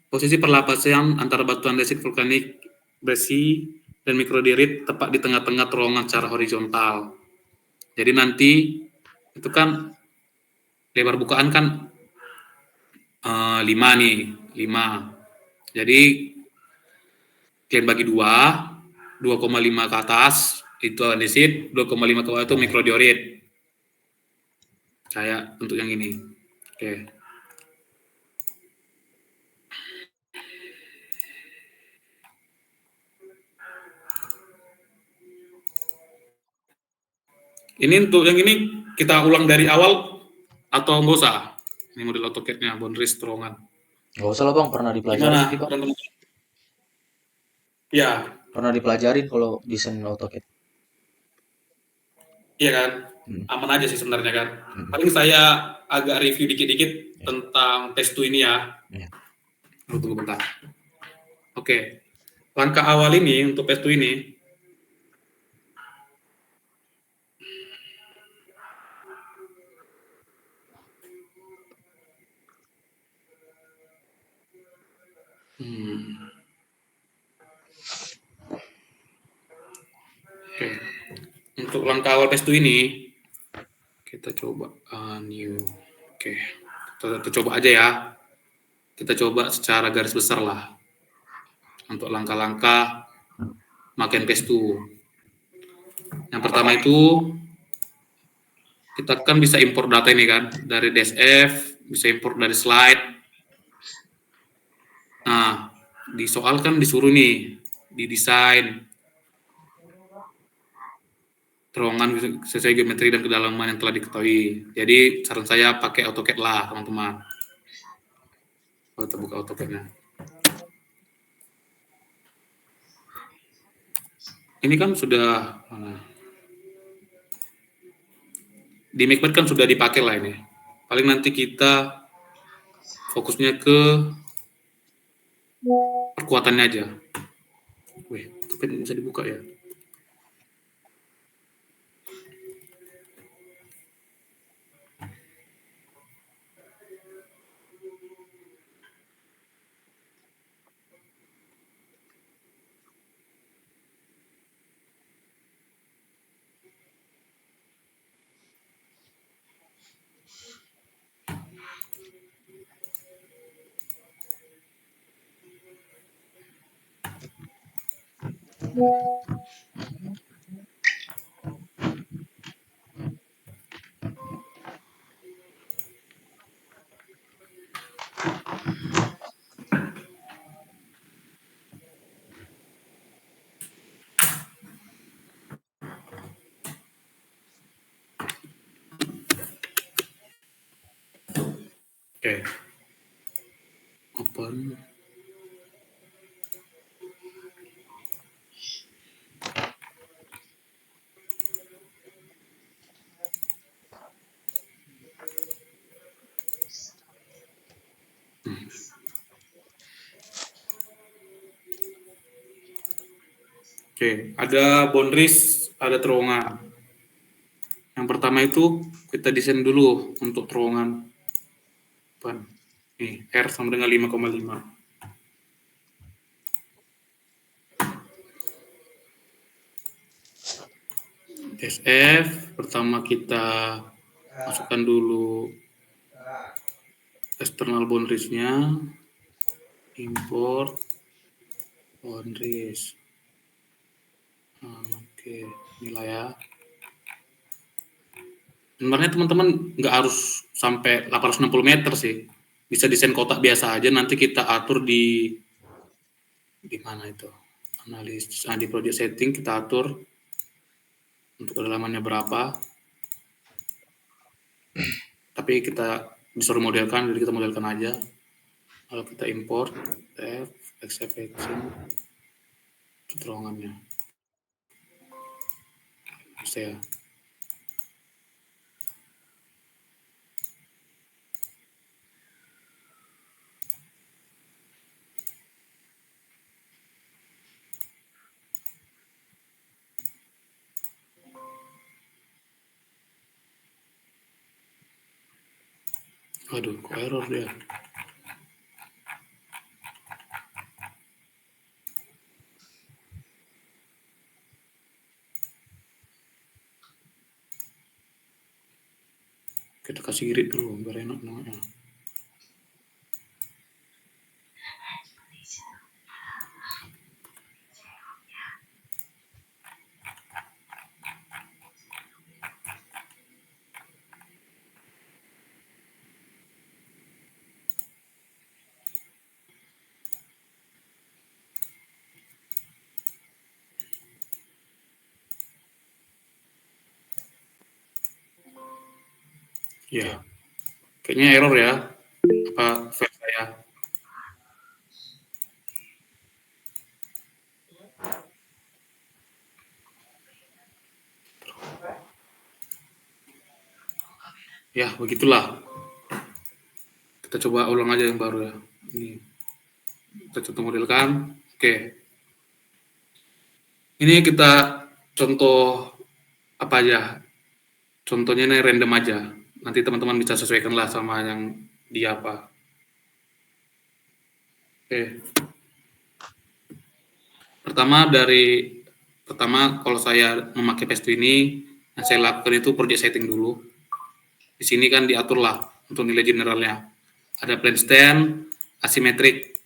posisi perlapasan antara batuan andesit vulkanik besi dan mikrodirit tepat di tengah-tengah terowongan secara horizontal. Jadi nanti itu kan lebar bukaan kan 5 nih, 5. Jadi kalian bagi 2,5 ke atas itu andesit, 2,5 ke bawah itu mikrodiorit. Kayak untuk yang ini. Oke. Ini untuk yang ini kita ulang dari awal atau nggak usah? Ini model AutoCAD-nya, boundaries terowongan. Nggak usah lah bang, pernah dipelajarin Gimana tadi bang. teman-teman? Ya, Pernah dipelajarin kalau desain AutoCAD. iya kan? Hmm. Aman aja sih sebenarnya kan. Hmm. Paling saya agak review dikit-dikit tentang tes ini ya. Ya. Tunggu bentar. Oke. Langkah awal ini untuk tes ini Oke. Untuk langkah awal tes ini kita coba new. Oke. Kita coba aja ya. Kita coba secara garis besar lah. Untuk langkah-langkah makin tes Yang pertama itu kita kan bisa import data ini kan dari DSF, bisa import dari slide. Nah, di soal kan disuruh nih didesain terowongan sesuai geometri dan kedalaman yang telah diketahui. Jadi saran saya pakai AutoCAD lah teman-teman. Kita buka AutoCAD-nya. Ini kan sudah di Macbeth kan sudah dipakai lah ini. Paling nanti kita fokusnya ke perkuatannya aja. Wih, AutoCAD bisa dibuka ya. Oke. Open. Oke, ada boundaries, ada terowongan. Yang pertama itu kita desain dulu untuk terowongan. Nih, R sama dengan 5,5. SF. Pertama kita masukkan dulu external boundaries-nya, import boundaries. Oke, inilah ya. Sebenarnya teman-teman nggak harus sampai 860 meter sih. Bisa desain kotak biasa aja, nanti kita atur di mana itu? Analis, di project setting kita atur untuk kedalamannya berapa. Tapi kita disuruh modelkan, jadi kita modelkan aja. Kalau kita import, exception, itu terowongannya. Bisa ya. Aduh, kok error dia? Kita kasih grid dulu, biar enak namanya. Ya, kayaknya error ya. Apa file saya? Ya, begitulah. Kita coba ulang aja yang baru ya. Ini kita contoh modelkan. Oke. Ini kita contoh apa aja? Contohnya ini random aja. Nanti teman-teman bisa sesuaikan lah sama yang di apa. Oke. Pertama kalau saya memakai Pesto ini, yang saya lakukan itu project setting dulu. Di sini kan diatur lah untuk nilai generalnya. Ada plane stand, asymmetric.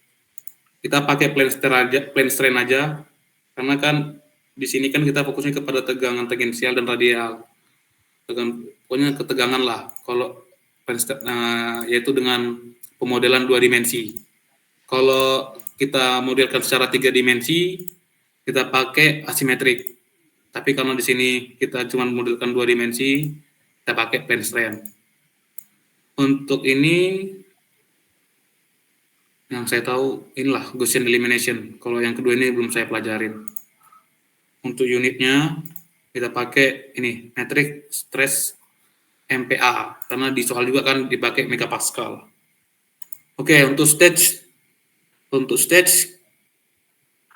Kita pakai plane strain aja, karena kan di sini kan kita fokusnya kepada tegangan tangensial dan radial. Pokoknya ketegangan lah. Kalau yaitu dengan pemodelan 2 dimensi. Kalau kita modelkan secara 3 dimensi, kita pakai asimetrik. Tapi kalau di sini kita cuma modelkan 2 dimensi, kita pakai plane strain. Untuk ini yang saya tahu inilah Gaussian elimination. Kalau yang kedua ini belum saya pelajarin. Untuk unitnya kita pakai ini metric stress MPa, karena di soal juga kan dipakai megapascal. Oke, untuk stage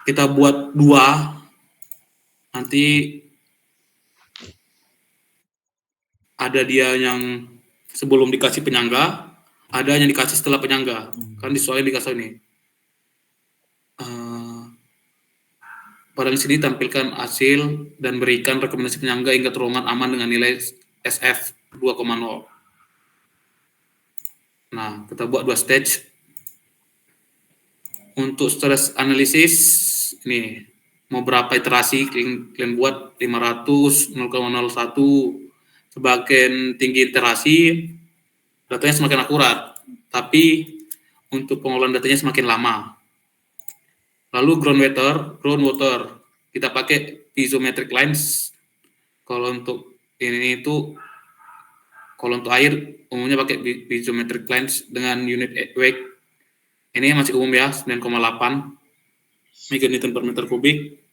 kita buat 2. Nanti ada dia yang sebelum dikasih penyangga, ada yang dikasih setelah penyangga. Kan di soalnya dikasih ini. Pada sini tampilkan hasil dan berikan rekomendasi penyangga hingga terowongan aman dengan nilai SF 2,0. Nah, kita buat 2 stage. Untuk stress analysis, ini mau berapa iterasi kalian buat 500, 0,01. Semakin tinggi iterasi, datanya semakin akurat. Tapi untuk pengolahan datanya semakin lama. Lalu groundwater, kita pakai piezometric lines. Kalau untuk ini itu, kalau untuk air umumnya pakai piezometric lines dengan unit weight. Ini masih umum ya, 9,8 meganewton per meter kubik.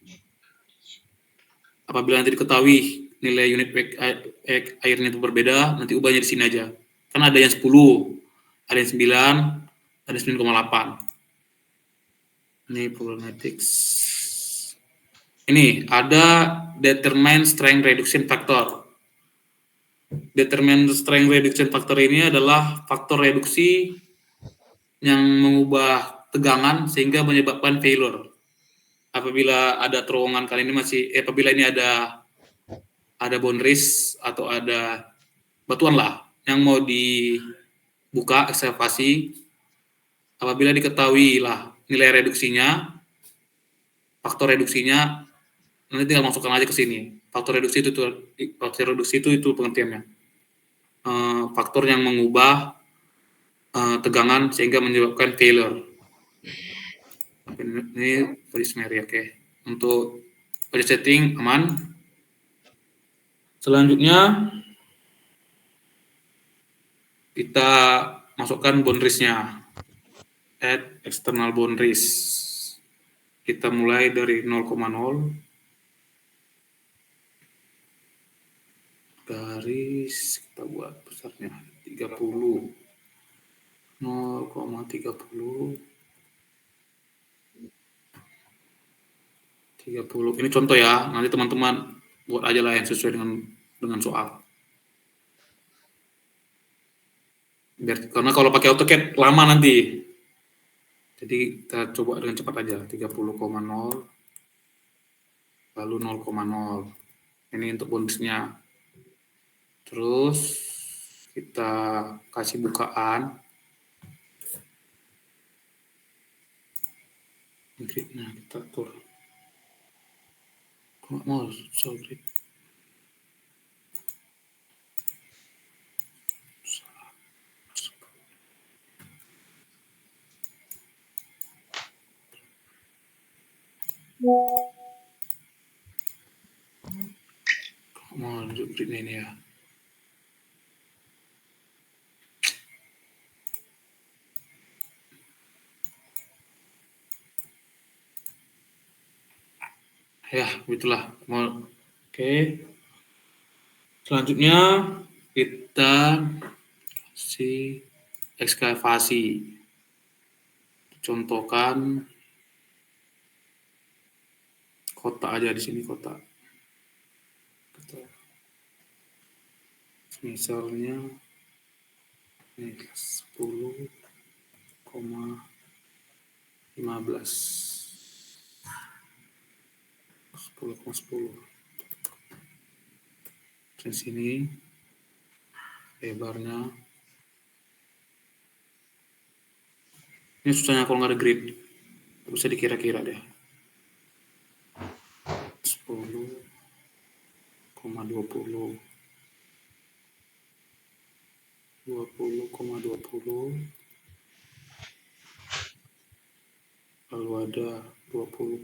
Apabila nanti diketahui nilai unit weight airnya itu berbeda, nanti ubahnya di sini aja. Kan ada yang 10, ada yang 9, ada 9,8. Ini problematics. Ini ada determine strength reduction factor. Determine strength reduction factor ini adalah faktor reduksi yang mengubah tegangan sehingga menyebabkan failure. Apabila ada terowongan kali ini apabila ini ada ada boundaries atau ada batuan lah yang mau dibuka ekskavasi. Apabila diketahui lah nilai reduksinya, faktor reduksinya, nanti tinggal masukkan aja ke sini. Faktor reduksi itu pengertiannya. Faktor yang mengubah tegangan sehingga menyebabkan failure. Ini Prismary, oke. Untuk project setting aman. Selanjutnya kita masukkan boundariesnya. Add external boundaries. Kita mulai dari 0,0. Garis kita buat besarnya 30. 0,30. 30. Ini contoh ya, nanti teman-teman buat aja lah yang sesuai dengan soal. Karena kalau pakai AutoCAD lama nanti. Jadi kita coba dengan cepat aja, 30,0 lalu 0,0. Ini untuk bonusnya. Terus kita kasih bukaan. Gridnya kita atur. Nggak mau show grid. Mau lanjut gridnya ini ya. Ya, begitulah. Oke. Selanjutnya kita kasih ekskavasi. Contohkan kota aja di sini, kota. Misalnya ini 10,15. 10,10. Di sini lebarnya. Ini susahnya kalau nggak ada grid. Bisa dikira-kira deh. 10,20. 20,20. Lalu ada 20,0.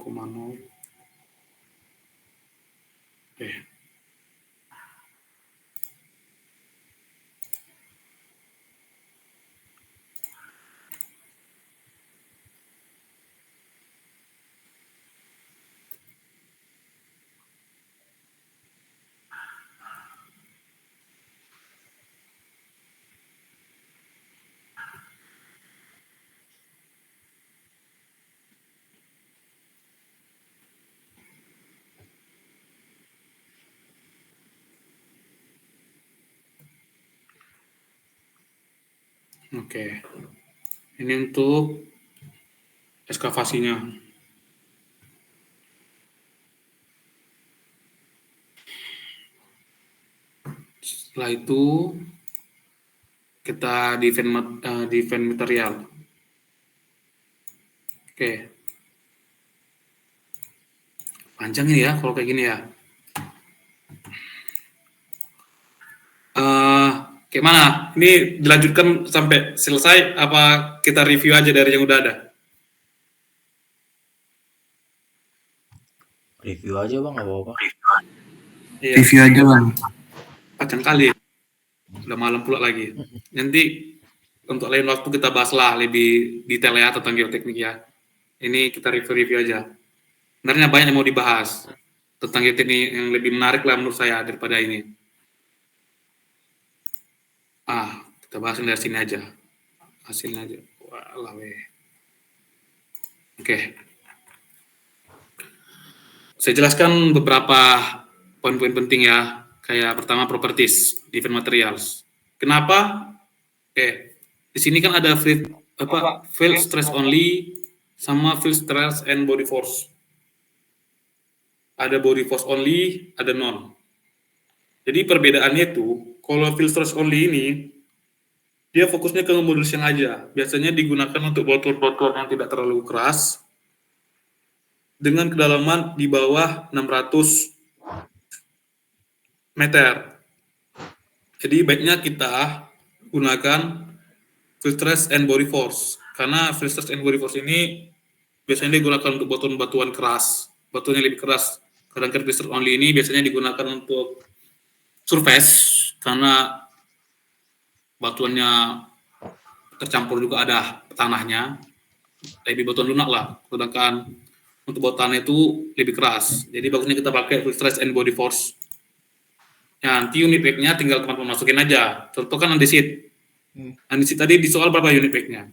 Oke. Ini untuk ekskavasinya. Setelah itu kita define material. Oke. Panjang ini ya kalau kayak gini ya. Kayak mana? Ini dilanjutkan sampai selesai apa kita review aja dari yang udah ada? Review aja bang, nggak apa-apa. Iya. Review aja bang. Panjang kali. Udah malam pula lagi. Nanti untuk lain waktu kita bahas lah lebih detail ya tentang geoteknik ya. Ini kita review aja. Sebenarnya banyak yang mau dibahas tentang geoteknik yang lebih menarik lah menurut saya daripada ini. Kita bahas dari sini aja. Hasilnya aja. Walah weh. Oke. Saya jelaskan beberapa poin-poin penting ya. Kayak pertama properties, different materials. Kenapa? Oke. Di sini kan ada field stress only sama field stress and body force. Ada body force only, ada non. Jadi perbedaannya itu, kalau field stress only ini, dia fokusnya ke modulus yang aja. Biasanya digunakan untuk botol-botol yang tidak terlalu keras, dengan kedalaman di bawah 600 meter. Jadi baiknya kita gunakan field stress and body force. Karena field stress and body force ini biasanya digunakan untuk batuan-batuan keras, batuan yang lebih keras. Sedangkan field stress only ini biasanya digunakan untuk surface, karena batuannya tercampur juga ada tanahnya, lebih batuan lunak lah. Sedangkan untuk batuan itu lebih keras. Jadi bagusnya kita pakai field stress and body force. Ya, nanti unit weight-nya tinggal teman-teman masukin aja. Contoh kan andesit. Andesit tadi di soal berapa unit weight-nya?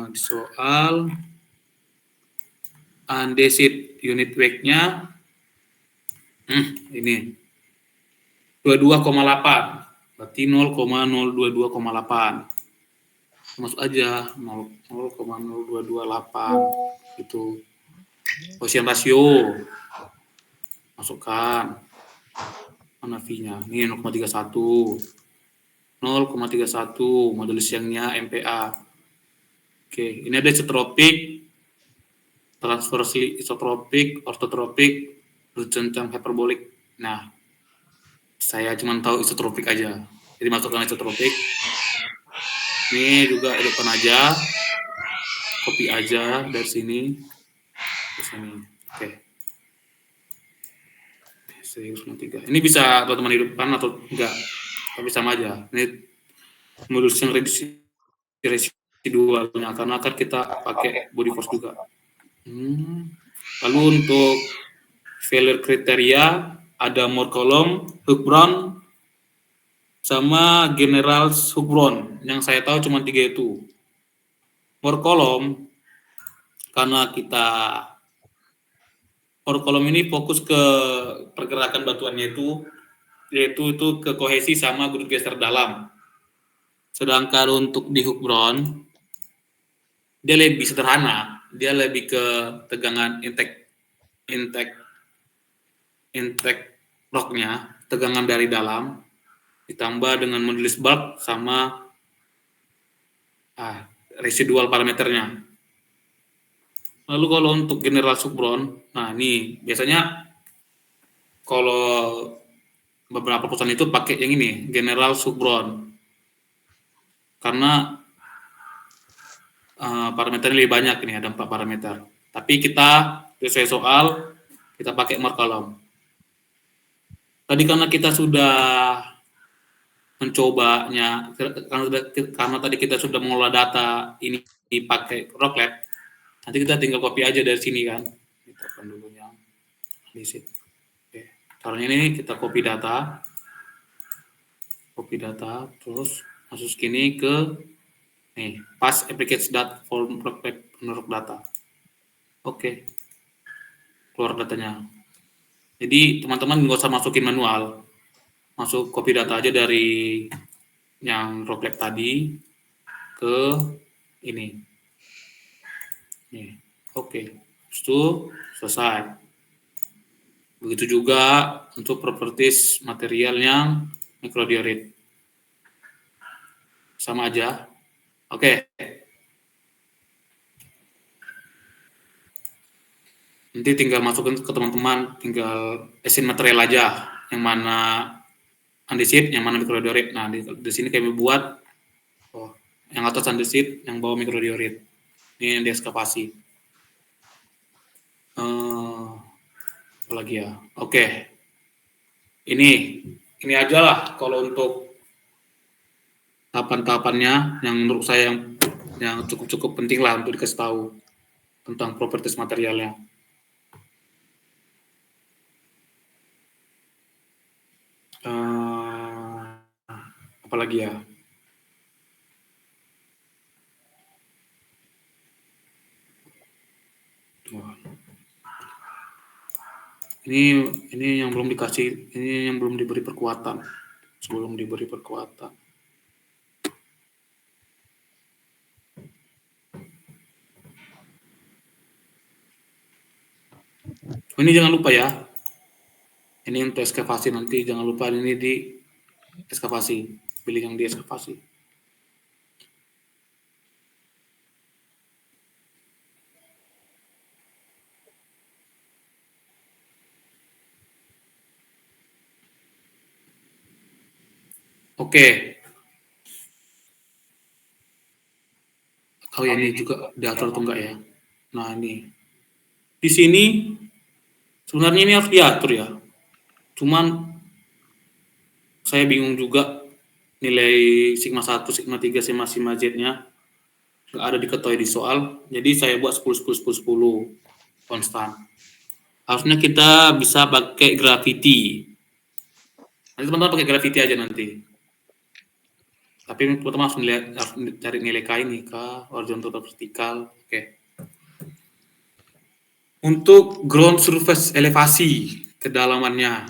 Di soal andesit unit weight-nya ini 22,8. Berarti 0,022,8. Masuk aja 0,0228 itu. Quotient rasio masukkan. Mana V-nya? Ini 0,31. 0,31 modulus yangnya MPa. Oke, ini ada isotropik, transversely isotropik, ortotropik, berjenjang hyperbolik. Nah, saya cuma tahu isotropik aja. Jadi masukkan isotropik. Ini juga hidupkan aja. Copy aja dari sini ke sini. Oke. 103. Ini bisa teman-teman hidupkan atau enggak? Tapi sama aja. Ini modulus yang residualnya, karena akan kita pakai body force juga. Lalu untuk failure kriteria ada Moore-Coulomb, Hook-Brown, sama Generals Hook-Brown. Yang saya tahu cuma 3 itu. Moore-Coulomb, karena Moore-Coulomb ini fokus ke pergerakan batuannya itu, yaitu itu ke kohesi sama grup geser dalam. Sedangkan untuk di Hook-Brown, dia lebih sederhana, dia lebih ke tegangan intake rocknya, tegangan dari dalam, ditambah dengan modulus bulk sama residual parameternya. Lalu kalau untuk General Hook-Brown, nah ini biasanya kalau beberapa perusahaan itu pakai yang ini, General Hook-Brown, karena parameternya lebih banyak, ini ada 4 parameter. Tapi kita sesuai soal kita pakai Moore-Coulomb. Tadi karena kita sudah mencobanya, karena tadi kita sudah mengolah data ini dipakai Rocklab, nanti kita tinggal copy aja dari sini kan. Kita kan dulu yang visit. Oke. Caranya ini kita copy data, terus masuk sini ke nih, pass applicates data form menurut data. Oke, keluar datanya. Jadi teman-teman nggak usah masukin manual, masuk copy data aja dari yang Rocklab tadi ke ini. Nih, oke. Itu selesai. Begitu juga untuk properties material yang microdiorit. Sama aja. Oke. Nanti tinggal masukin ke teman-teman, tinggal asin material aja, yang mana andesit, yang mana microdiorit. Nah, di sini kami buat yang atas andesit, yang bawah microdiorit. Ini yang diekskavasi. Apa lagi ya? Oke. Ini aja lah kalau untuk tahapan-tahapannya yang menurut saya yang cukup penting lah untuk dikasih tahu tentang properties materialnya. Apalagi ya? Ini yang belum dikasih, ini yang belum diberi perkuatan. Sebelum diberi perkuatan. Ini jangan lupa ya. Ini untuk ekskavasi nanti, jangan lupa ini di ekskavasi, pilih yang di ekskavasi. Oke. Oh ya, ini juga diatur atau enggak ya? Nah, ini. Di sini sebenarnya ini harus diatur ya. Cuman saya bingung juga nilai sigma 1, sigma 3, sigma Z-nya nggak ada diketahui di soal. Jadi saya buat 10, 10, 10, 10 konstan. Harusnya kita bisa pakai gravity. Nanti teman-teman pakai gravity aja nanti. Tapi pertama harus cari nilai K ini, K horizontal atau vertikal. Oke. Untuk ground surface elevasi, kedalamannya.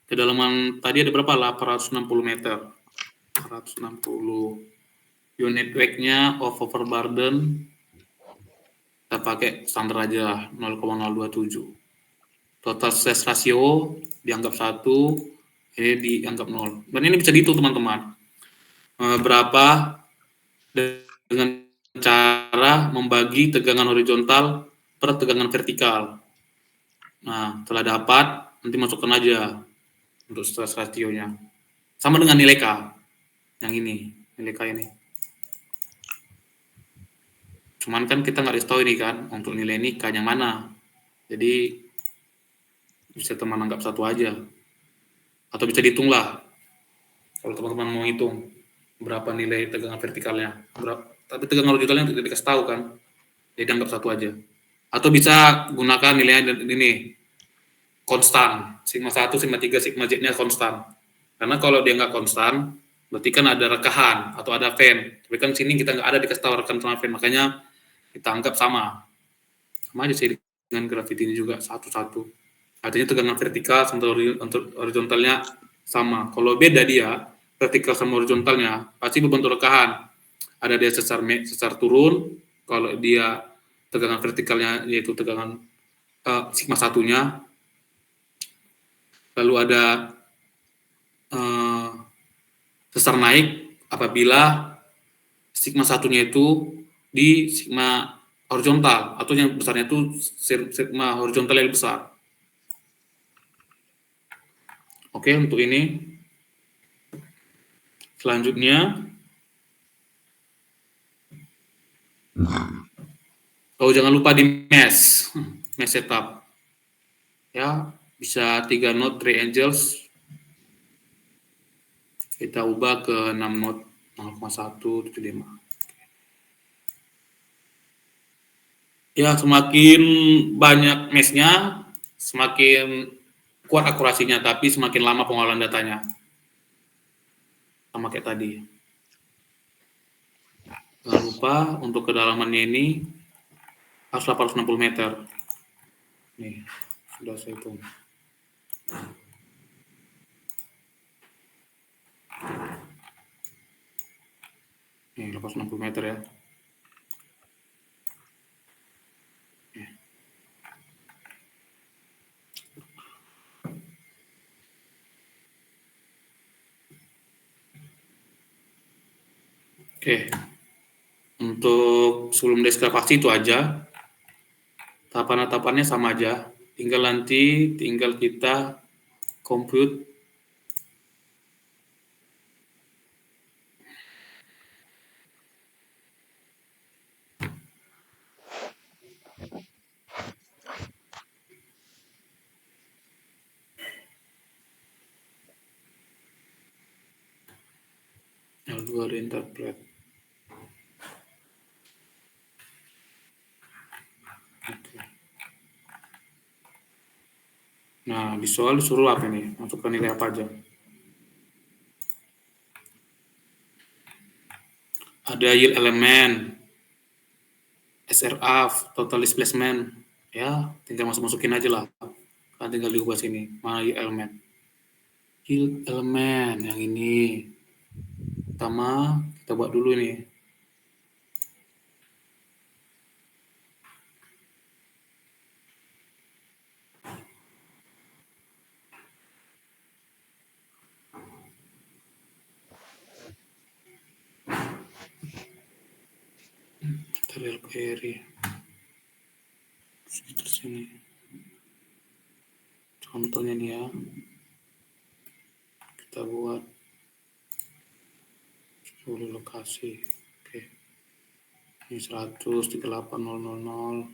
Kedalaman tadi ada berapa? 860 meter. 860. Unit weight-nya of overburden kita pakai standar aja 0,027. Total stress ratio dianggap 1, ini dianggap 0. Dan ini bisa dihitung teman-teman. Berapa dengan cara membagi tegangan horizontal per tegangan vertikal. Nah, setelah dapat, nanti masukkan aja untuk stress ratio-nya. Sama dengan nilai K. Yang ini, nilai K ini. Cuman kan kita nggak tahu ini kan, untuk nilai ini K yang mana. Jadi, bisa teman anggap satu aja. Atau bisa dihitung lah. Kalau teman-teman mau hitung berapa nilai tegangan vertikalnya. Tapi tegangan horizontalnya tidak dikasih tahu kan. Jadi anggap satu aja. Atau bisa gunakan nilainya ini, konstan. Sigma 1, sigma 3, sigma Z-nya konstan. Karena kalau dia nggak konstan, berarti kan ada rekahan atau ada fan. Tapi kan sini kita nggak ada dikasih tahu rekahan sama fan. Makanya kita anggap sama. Sama aja sih dengan gravity ini juga, satu-satu. Artinya tegangan vertikal sama horizontalnya sama. Kalau beda dia, vertikal sama horizontalnya, pasti berbentuk rekahan. Ada dia sesar turun, kalau dia tegangan vertikalnya yaitu tegangan sigma satunya, lalu ada sesar naik apabila sigma satunya itu di sigma horizontal, atau yang besarnya itu sigma horizontal yang besar. Oke, untuk ini. Selanjutnya, jangan lupa di mesh setup. Ya, bisa 3 node 3 angels. Kita ubah ke 6 node 0,175. Ya, semakin banyak meshnya, semakin kuat akurasinya, tapi semakin lama pengolahan datanya. Sama kayak tadi. Jangan lupa untuk kedalamannya ini harus 860 meter. Nih, sudah saya hitung. Nih, 860 meter ya. Oke. Untuk sebelum deeskavasi itu aja. Tahapan-tahapannya sama aja. Tinggal kita compute L2 reinterpret. Oke. Nah, di soal disuruh apa nih? Masukkan nilai apa aja? Ada yield element, SRA, total displacement. Ya, tinggal masukin aja lah. Kan tinggal diubah sini. Mana yield element? Yield element yang ini. Pertama, kita buat dulu nih. Real query. Terus ini. Contohnya nih ya. Kita buat 10 lokasi. Oke. Ini 100, 38, 000.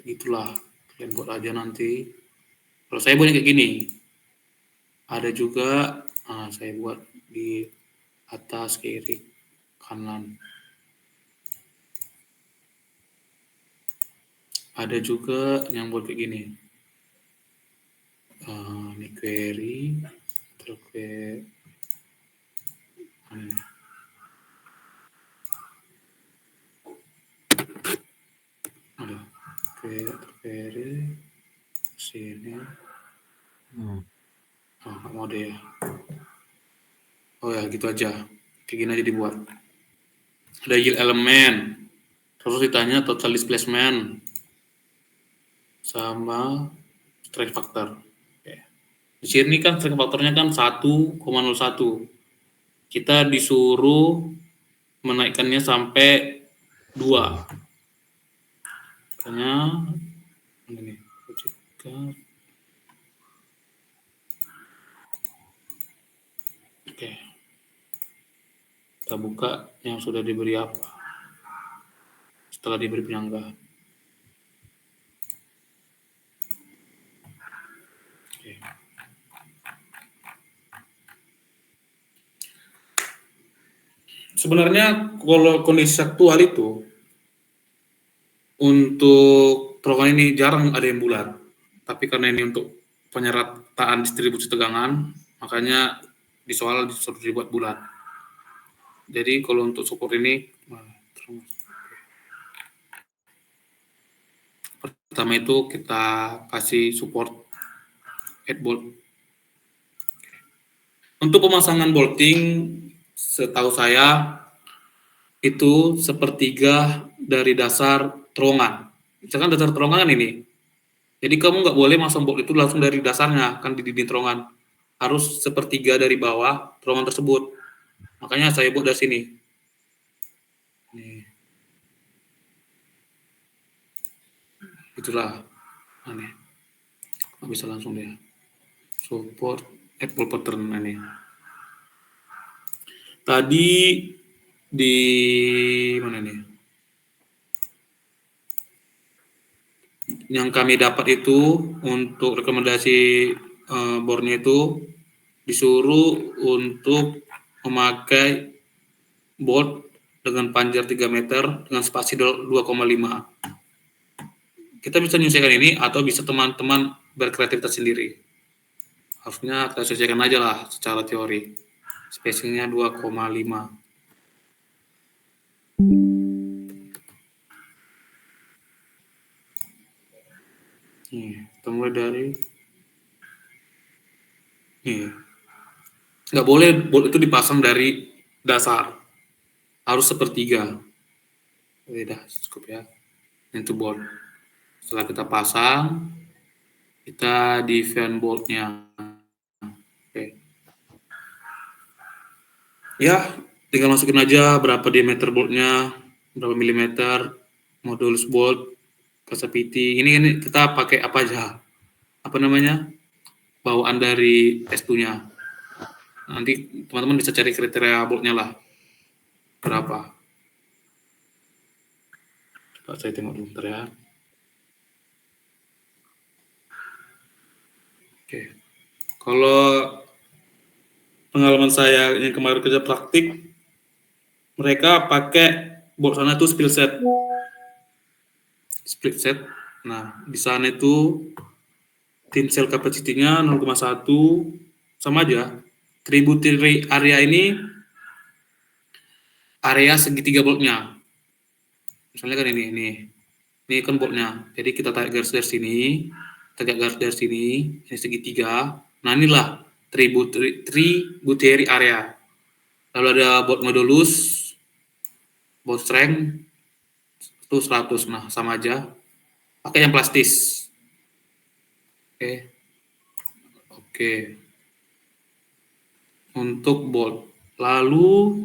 Gitulah. Kalian buat aja nanti. Kalau saya buatnya kayak gini. Ada juga, saya buat di atas, kiri, kanan. Ada juga yang buat kayak gini. Ini query, terus ada query sini. Nggak mau deh ya. Oh ya, gitu aja. Kayak gini aja dibuat. Ada yield elemen. Terus ditanya total displacement sama strength factor. Oke. Di sini kan strength factornya kan 1,01. Kita disuruh menaikkannya sampai 2. Makanya ini oke. Kita buka yang sudah diberi apa. Setelah diberi penyangga. Oke. Sebenarnya kalau kondisi aktual itu untuk terowongan ini jarang ada yang bulat. Tapi karena ini untuk penyerataan distribusi tegangan, makanya di soal disuruh dibuat bulat. Jadi kalau untuk support ini, pertama itu kita kasih support head bolt. Untuk pemasangan bolting, setahu saya itu sepertiga dari dasar terowongan. Misalkan dasar terowongan ini, jadi kamu nggak boleh masang bolt itu langsung dari dasarnya, kan di dinding terowongan. Harus sepertiga dari bawah terowongan tersebut. Makanya saya buat dari sini. Nih. Itulah. Aneh. Nggak bisa langsung deh. Support Apple pattern ini. Tadi di mana nih? Yang kami dapat itu untuk rekomendasi bornya itu disuruh untuk memakai bolt dengan panjang 3 meter dengan spasi 2,5. Kita bisa menyesuaikan ini atau bisa teman-teman berkreativitas sendiri. Harusnya kita sesuaikan aja lah secara teori. Spacingnya 2,5. Kita mulai dari nggak boleh bolt itu dipasang dari dasar, harus sepertiga. Udah cukup ya. Itu bolt. Setelah kita pasang, kita di fan boltnya. Oke. Ya, tinggal masukin aja berapa diameter boltnya, berapa milimeter, modulus bolt, kasapiti. Ini kita pakai apa aja? Apa namanya? Bawaan dari S2-nya. Nanti teman-teman bisa cari kriteria boltnya lah. Berapa? Coba saya tengok dulu bentar ya. Oke. Kalau pengalaman saya yang kemarin kerja praktik, mereka pakai bolt sana itu split set. Nah, di sana itu tensile capacity-nya 0,1 sama aja. Tributary area ini area segitiga boltnya. Misalnya kan ini kan boltnya. Jadi kita tarik garis dari sini, tegak garis dari sini, ini segitiga. Nah inilah tributary area. Lalu ada bolt modulus, bolt strength itu 100. Nah sama aja. Pakai yang plastis. Oke. Untuk bolt. Lalu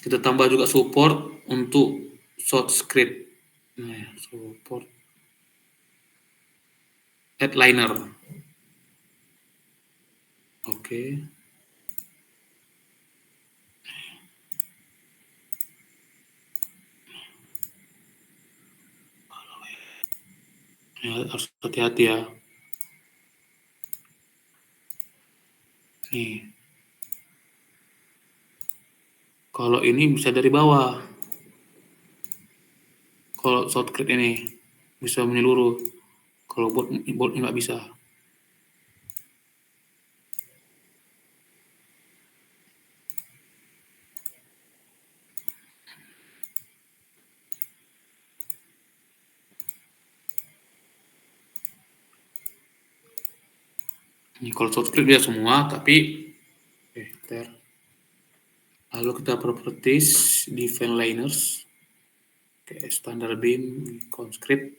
Kita tambah juga support untuk short script. Nah, support headliner. Oke. Ya, harus hati-hati ya. Nih. Kalau ini bisa dari bawah. Kalau short script ini bisa menyeluruh. Kalau bold nggak bisa. Ini kalau short script dia semua, tapi bentar. Lalu kita properties define liners. Oke, standar beam, conscript.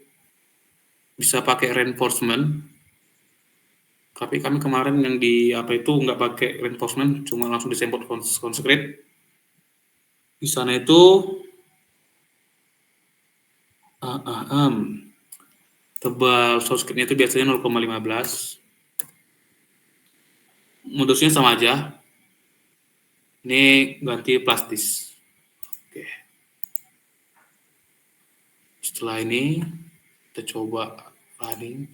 Bisa pakai reinforcement. Tapi kami kemarin yang di apa itu nggak pakai reinforcement, cuma langsung disembot conscript. Di sana itu tebal source script-nya itu biasanya 0,15. Modusnya sama aja. Ini ganti plastis. Oke. Setelah ini kita coba running.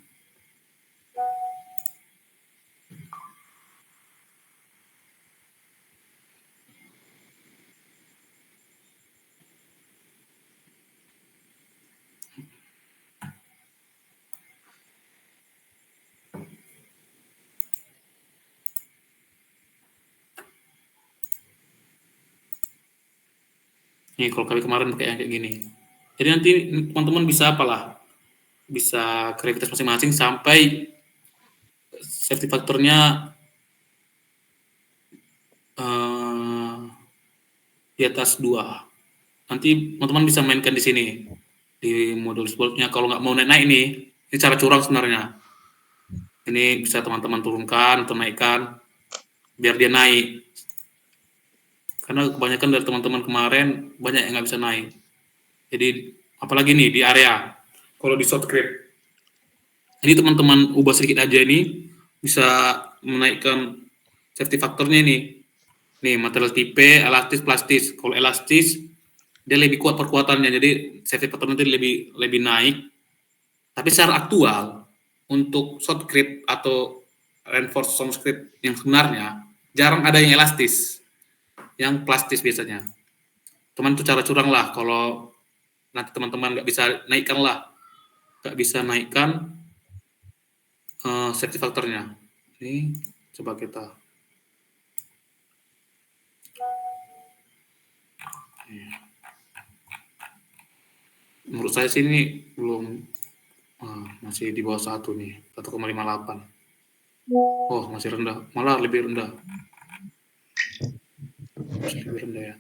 Nih kalau kali kemarin pakai yang kayak gini. Jadi nanti teman-teman bisa apalah, bisa kreativitas masing-masing sampai safety factornya di atas 2. Nanti teman-teman bisa mainkan di sini di modul sportnya. Kalau nggak mau naik-naik ini cara curang sebenarnya. Ini bisa teman-teman turunkan atau naikkan biar dia naik. Karena kebanyakan dari teman-teman kemarin banyak yang nggak bisa naik. Jadi apalagi nih di area kalau di short script. Jadi teman-teman ubah sedikit aja ini bisa menaikkan safety faktornya ini. Nih material tipe, elastis, plastis. Kalau elastis dia lebih kuat perkuatannya, jadi safety faktornya nanti lebih naik. Tapi secara aktual untuk short script atau reinforced sound script yang sebenarnya jarang ada yang elastis, yang plastis biasanya. Teman itu cara curang lah kalau nanti teman-teman nggak bisa naikkan lah, nggak bisa naikkan safety faktornya. Ini coba kita. Menurut saya sih ini belum masih di bawah 1 nih, 1,58. Oh, masih rendah, malah lebih rendah. Masih lebih rendah ya.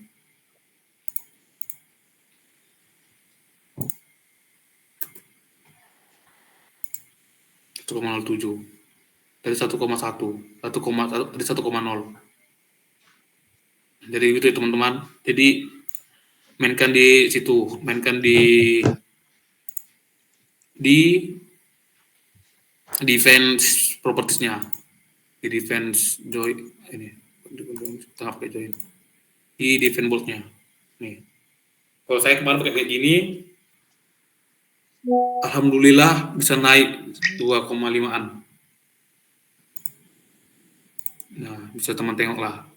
tujuh dari 1,1 dari 1,0. Jadi gitu ya teman-teman. Jadi mainkan di situ, mainkan di defense propertiesnya, di defense join ini, kita pakai join di defense boldnya. Nih, kalau saya kemarin pakai kayak gini, alhamdulillah bisa naik 2,5an. Nah, bisa teman tengok lah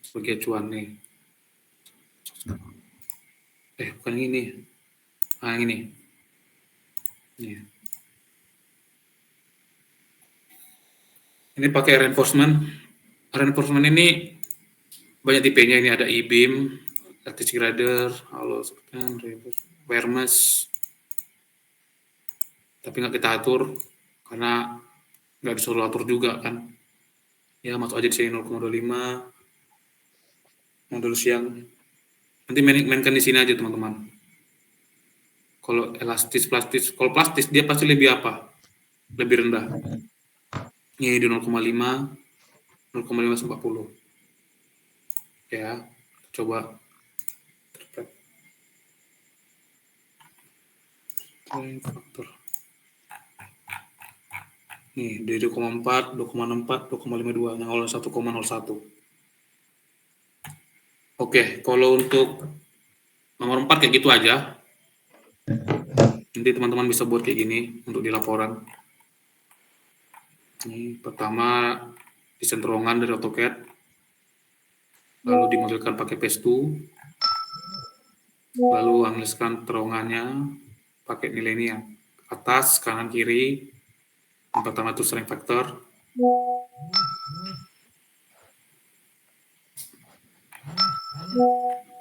sebagai acuan nih. Bukan yang ini. Yang ini. Nih. Ini pakai reinforcement. Reinforcement ini banyak tipenya. Ini ada e-beam, lattice grader, halo, wireless. Tapi nggak kita atur karena nggak disuruh atur juga kan. Ya masuk aja di sini 0,25 modul siang. Nanti mainkan di sini aja teman-teman. Kalau elastis plastis, kalau plastis dia pasti lebih apa? Lebih rendah. Ini di 0,5 sampai 40. Ya. Coba faktor. Nih, dari 2,4, 2,64, 2,52, yang awalnya 1,01. Oke, kalau untuk nomor 4 kayak gitu aja. Nanti teman-teman bisa buat kayak gini untuk di laporan. Ini pertama desain terowongan dari AutoCAD, lalu dimodelkan pakai Pestu, lalu analiskan terowongannya pakai nilai ini yang atas, kanan, kiri. Yang pertama itu strength factor,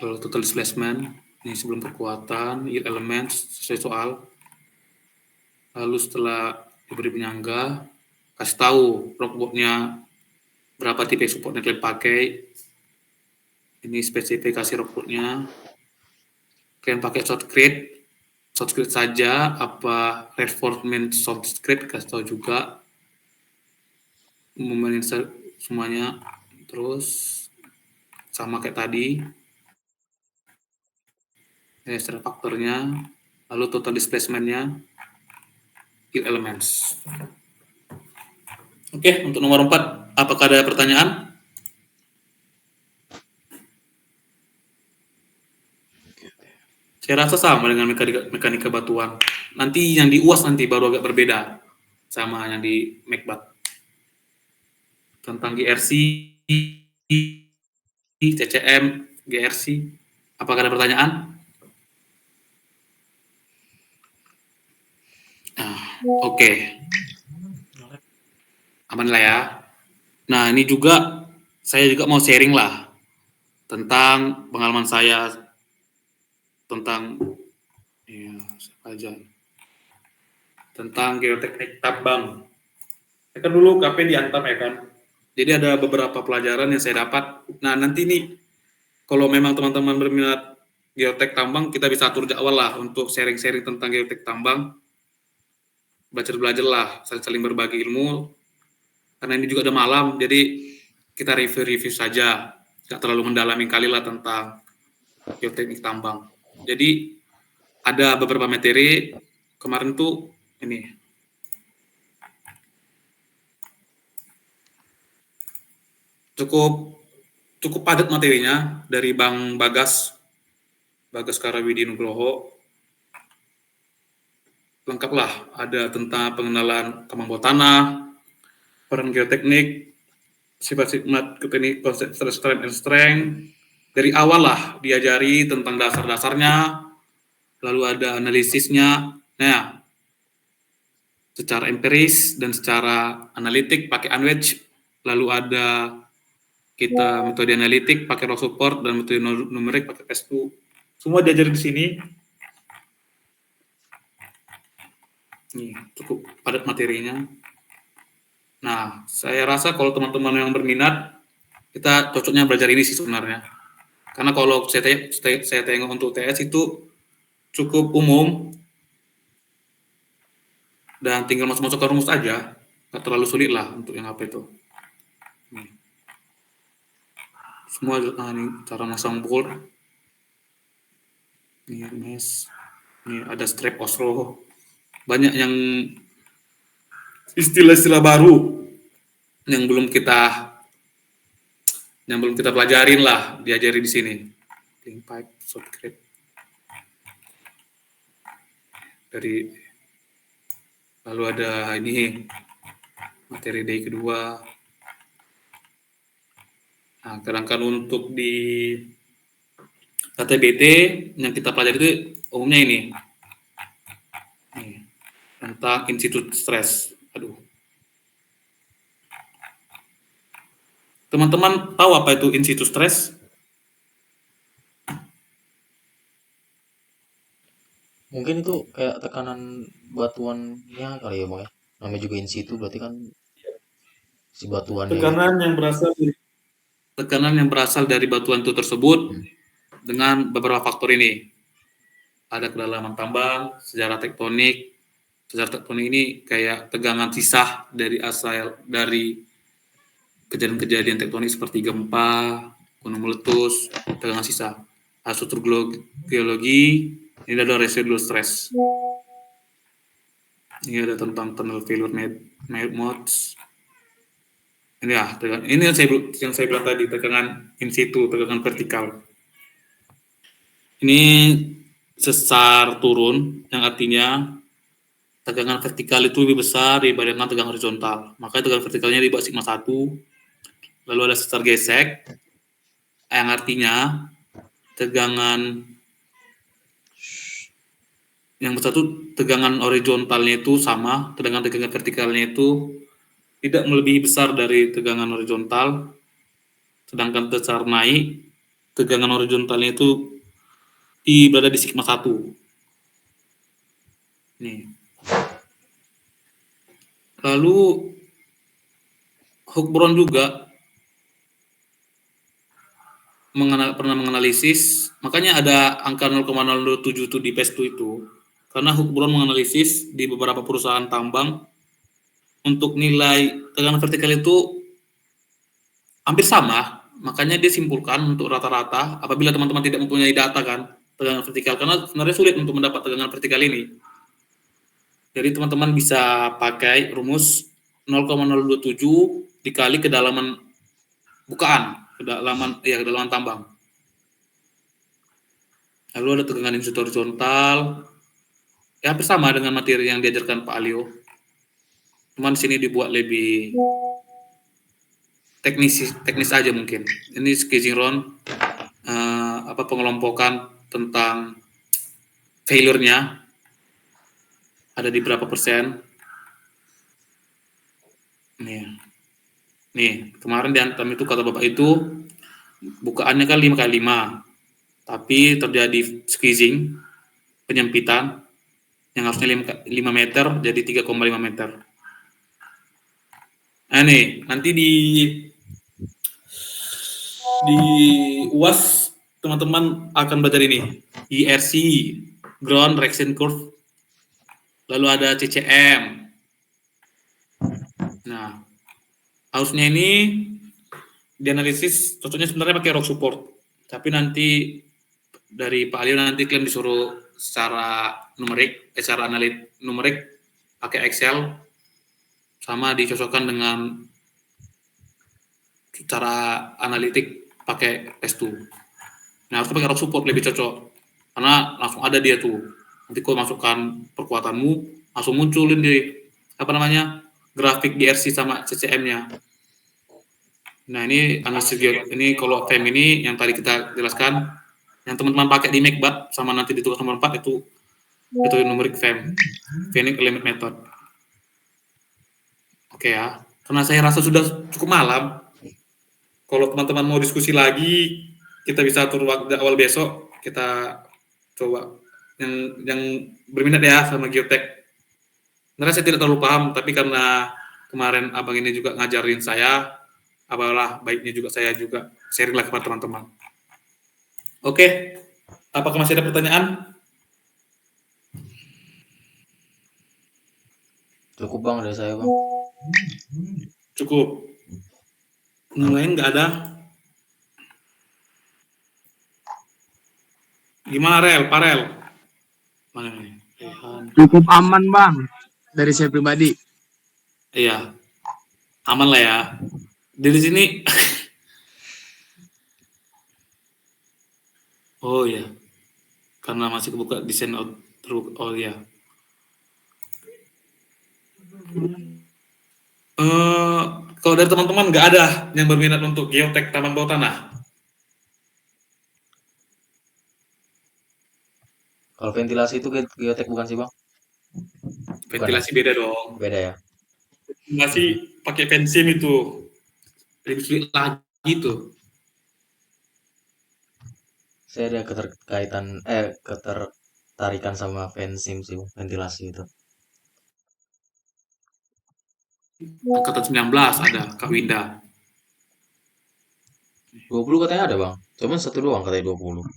lalu total displacement, ini sebelum kekuatan, yield elements sesuai soal. Lalu setelah diberi penyangga, kasih tahu rockboardnya berapa tipe support yang kalian pakai. Ini spesifikasi rockboardnya. Kalian pakai shortcrete saja, apa reinforcement shortcrete, kasih tahu juga. Memanage semuanya, terus sama kayak tadi. Secara faktornya, lalu total displacement-nya, yield elements. Oke, untuk nomor 4, apakah ada pertanyaan? Saya rasa sama dengan mekanika batuan. Nanti yang di UAS nanti baru agak berbeda sama yang di Macbat. Tentang GRC, CCM, GRC, apakah ada pertanyaan? Oke. Aman lah ya. Nah, ini juga saya juga mau sharing lah tentang pengalaman saya tentang siapa aja, tentang geoteknik tambang. Saya kan dulu KP di Antam ya kan. Jadi ada beberapa pelajaran yang saya dapat. Nah, nanti nih kalau memang teman-teman berminat geotek tambang, kita bisa atur jadwal lah untuk sharing-sharing tentang geotek tambang. Belajar-belajar lah, saling berbagi ilmu. Karena ini juga udah malam, jadi kita review-review saja. Nggak terlalu mendalami kali lah tentang geoteknik tambang. Jadi ada beberapa materi kemarin tuh ini cukup padat materinya dari Bang Bagas Karawidi Nugroho. Lengkap lah, ada tentang pengenalan tambang bawah tanah, peran geoteknik, sifat-sifat geoteknik, konsep strength and strength. Dari awal lah diajari tentang dasar-dasarnya, lalu ada analisisnya. Nah, secara empiris dan secara analitik pakai Unwedge, lalu ada kita metode analitik pakai raw support dan metode numerik pakai Pestu. Semua diajarin di sini. Nih, cukup padat materinya. Nah, saya rasa kalau teman-teman yang berminat, kita cocoknya belajar ini sih sebenarnya. Karena kalau saya tengok untuk TS itu cukup umum dan tinggal masuk-masuk ke rumus aja, nggak terlalu sulit lah untuk yang apa itu. Nih. Semua ini cara masang bolt. Ini mesh. Ini ada strap Osro. Banyak yang istilah-istilah baru yang belum kita pelajarin lah, diajari di sini. Link pipe, shortcrete. Lalu ada ini materi day kedua. Nah, sedangkan untuk di KTBT yang kita pelajari itu umumnya ini. Tentang institut stres. Aduh. Teman-teman tahu apa itu institut stres? Mungkin itu kayak tekanan batuannya kali ya, Bang ya. Namanya juga in situ, berarti kan si batuannya Tekanan yang berasal dari batuan itu tersebut dengan beberapa faktor ini. Ada kedalaman tambang, sejarah tektonik. Sejarah tektonik ini kayak tegangan sisa dari kejadian-kejadian tektonik seperti gempa, gunung meletus, tegangan sisa. Struktur geologi, ini ada residual stress. Ini ada tentang tunnel failure modes. Ini ya, ini yang saya bilang tadi, tegangan in situ, tegangan vertikal. Ini sesar turun, yang artinya tegangan vertikal itu lebih besar dibandingkan tegangan horizontal. Makanya tegangan vertikalnya di bawah sigma 1. Lalu ada sesar gesek, yang artinya tegangan yang bersatu tegangan horizontalnya itu sama, tegangan vertikalnya itu tidak melebihi besar dari tegangan horizontal, sedangkan sesar naik, tegangan horizontalnya itu berada di sigma 1. Nih. Lalu Hookbron juga pernah menganalisis, makanya ada angka 0,027 itu di PES2 itu, karena Hookbron menganalisis di beberapa perusahaan tambang untuk nilai tegangan vertikal itu hampir sama, makanya dia simpulkan untuk rata-rata apabila teman-teman tidak mempunyai data kan tegangan vertikal, karena sebenarnya sulit untuk mendapat tegangan vertikal ini. Jadi teman-teman bisa pakai rumus 0,027 dikali kedalaman bukaan, kedalaman tambang. Lalu ada tegangan in situ horizontal, ya hampir sama dengan materi yang diajarkan Pak Alio. Cuman di sini dibuat lebih teknis aja mungkin. Ini Skizzingron, pengelompokan tentang failure-nya ada di berapa persen. Nih, kemarin di Antam itu kata Bapak itu bukaannya kan 5x5, tapi terjadi squeezing, penyempitan yang harusnya 5 meter jadi 3,5 meter. Nah nih, nanti di UAS teman-teman akan belajar ini, IRC, ground reaction curve, lalu ada CCM. Nah, harusnya ini dianalisis cocoknya sebenarnya pakai rock support, tapi nanti dari Pak Alio nanti kalian disuruh secara numerik, secara numerik pakai Excel, sama dicocokkan dengan cara analitik pakai S2. Nah, harus pakai rock support lebih cocok, karena langsung ada dia tuh. Nanti kalau masukkan perkuatanmu, langsung munculin di grafik DRC sama CCM-nya. Nah, ini analisis ini kalau FEM ini yang tadi kita jelaskan, yang teman-teman pakai di Macbeth sama nanti di tugas nomor 4 itu numerik FEM, Finite Element Method. Oke ya, karena saya rasa sudah cukup malam. Kalau teman-teman mau diskusi lagi, kita bisa atur waktu awal besok. Kita coba yang berminat ya sama geotek. Sebenarnya saya tidak terlalu paham, tapi karena kemarin abang ini juga ngajarin saya, apalah baiknya juga saya juga sharing lah kepada teman-teman. Oke, apakah masih ada pertanyaan? Cukup Bang dari saya Bang. Cukup. Yang lain nggak ada? Gimana Rel, Parel? Mana nih? Cukup aman Bang, dari saya pribadi. Iya, aman lah ya. Dari sini, oh ya, karena masih kebuka desain out terus. Oh ya. Kalau dari teman-teman nggak ada yang berminat untuk geotek tambang bawah tanah? Kalau ventilasi itu geotek bukan sih Bang? Ventilasi beda dong. Beda ya. Ventilasi pakai pensim itu lebih sulit lagi tuh. Saya ada ketertarikan sama pensim sih Bang, ventilasi itu. Angkatan 19 ada Kak Winda. 20 katanya ada Bang. Cuman satu doang katanya 20.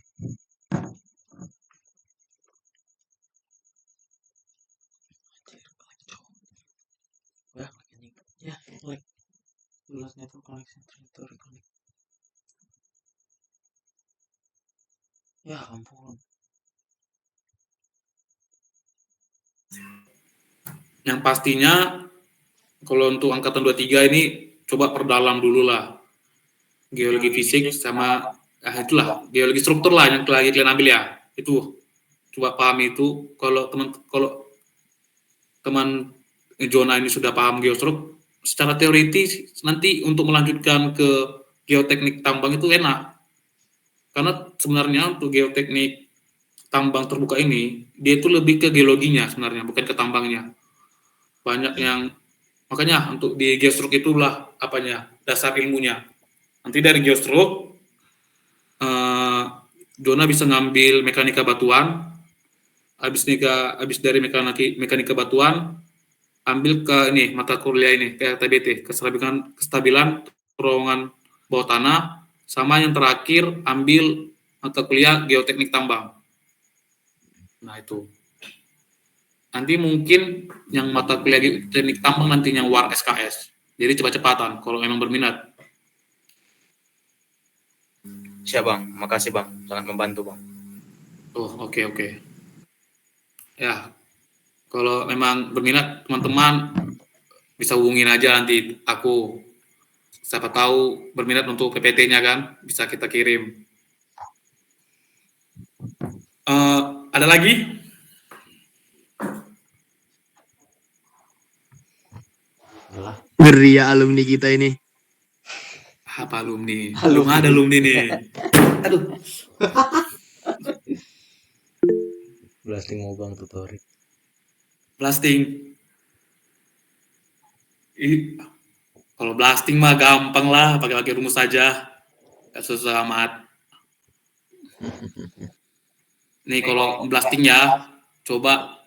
Ya, like. 11 network connection territory connect. Ya ampun. Yang pastinya kalau untuk angkatan 23 ini coba perdalam dulu lah geologi fisik sama itulah geologi struktur lah yang lagi kalian ambil ya. Itu coba pahami itu kalau teman Jona ini sudah paham geostruk secara teoritis nanti untuk melanjutkan ke geoteknik tambang itu enak. Karena sebenarnya untuk geoteknik tambang terbuka ini dia itu lebih ke geologinya sebenarnya bukan ke tambangnya. Banyak yang makanya untuk di geostruk itulah apanya dasar ilmunya. Nanti dari geostruk Jona bisa ngambil mekanika batuan, habis dari mekanika batuan ambil ke ini mata kuliah ini kayak TBT kestabilan terowongan bawah tanah, sama yang terakhir ambil mata kuliah geoteknik tambang. Nah itu nanti mungkin yang mata kuliah geoteknik tambang nantinya WAR SKS, jadi cepat-cepatan kalau memang berminat. Siap bang, makasih bang, sangat membantu bang. Oh oke. Ya kalau memang berminat teman-teman bisa hubungin aja nanti aku, siapa tahu berminat untuk PPT-nya kan bisa kita kirim. Ada lagi? Ngeri ya alumni kita ini. Apa alumni? Belum ada alumni nih. Aduh. Blasting mau bang tutorial. Blasting. Kalau blasting mah gampang lah, pakai rumus saja. Gak susah amat. Nih kalau blasting ya, coba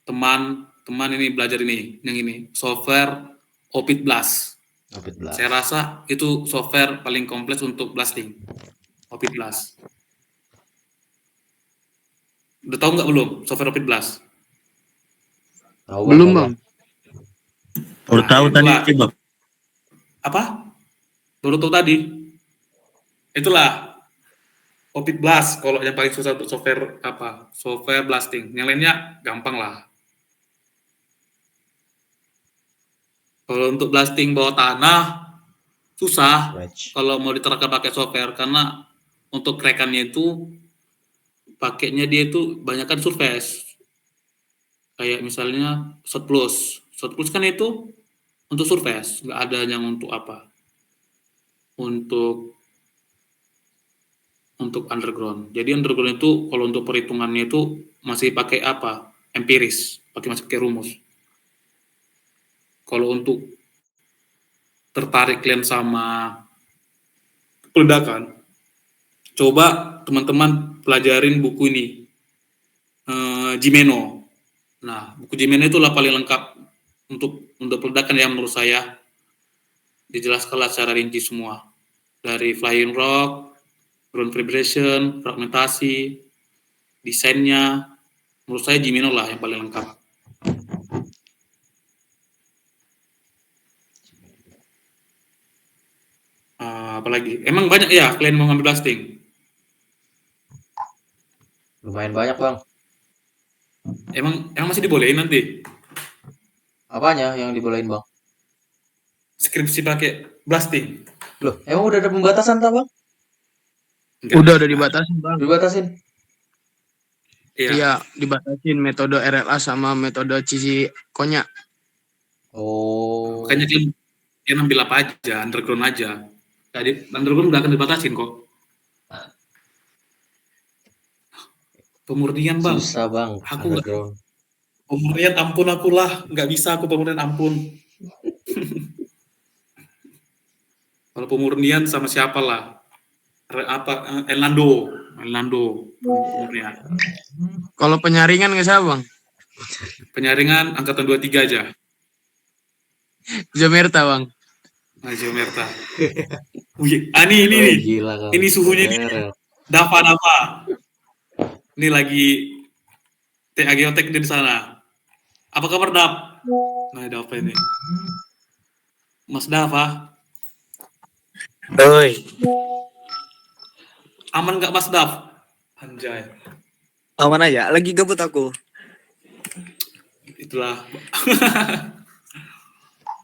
teman ini belajar ini, yang ini, software Opit Blast. Opit Blast. Saya rasa itu software paling kompleks untuk blasting. Opit Blast. Udah tahu nggak belum software Opit Blast? Tahu Belum bang. Baru tahu tadi itulah. sih bang. Apa? Baru tahu tadi. Itulah Opit Blast. Kalau yang paling susah untuk software apa? Software blasting. Yang lainnya gampang lah. Kalau untuk blasting bawah tanah susah. Kalau mau diterapkan pakai software karena untuk rekannya itu pakainya dia itu banyakkan surface. Kayak misalnya Shotplus kan itu untuk surface, nggak ada yang untuk apa? Untuk underground. Jadi underground itu kalau untuk perhitungannya itu masih pakai apa? Empiris, masih pakai rumus. Kalau untuk tertarik kalian sama peledakan, coba teman-teman pelajarin buku ini, Gimeno. Nah, buku Gimeno itulah paling lengkap untuk peledakan yang menurut saya dijelaskanlah secara rinci semua. Dari flying rock, ground vibration, fragmentasi, desainnya, menurut saya Gimeno lah yang paling lengkap. Apalagi, emang banyak ya kalian mau ngambil blasting? Lumayan banyak bang. Emang masih dibolehin nanti? Apanya yang dibolehin bang? Skripsi pakai blasting? Loh, emang udah ada pembatasan tak bang? Udah dibatasin bang. Dibatasin? Iya, dibatasin metode RLA sama metode cici konyak. Oh. Makanya dia ambil apa aja, underground aja. Jadi underground nggak akan dibatasin kok. Pemurnian bang. Susah bang. Aku nggak. Underground. Pemurnian ampun akulah, nggak bisa aku pemurnian ampun. Kalau pemurnian sama siapa lah? Elnando pemurnian. Kalau penyaringan nggak salah bang. Penyaringan angkatan 23 aja. Jomerta bang. Jomerta. Wih, ini nih. Gila, kan. Ini suhunya nih. Dava. Ini lagi TA Geotek di sana. Apa kabar Dav? Nah, Dava ini. Mas Dava. Oi. Aman nggak Mas Dav? Anjay, Aman aja, lagi gabut aku. itulah.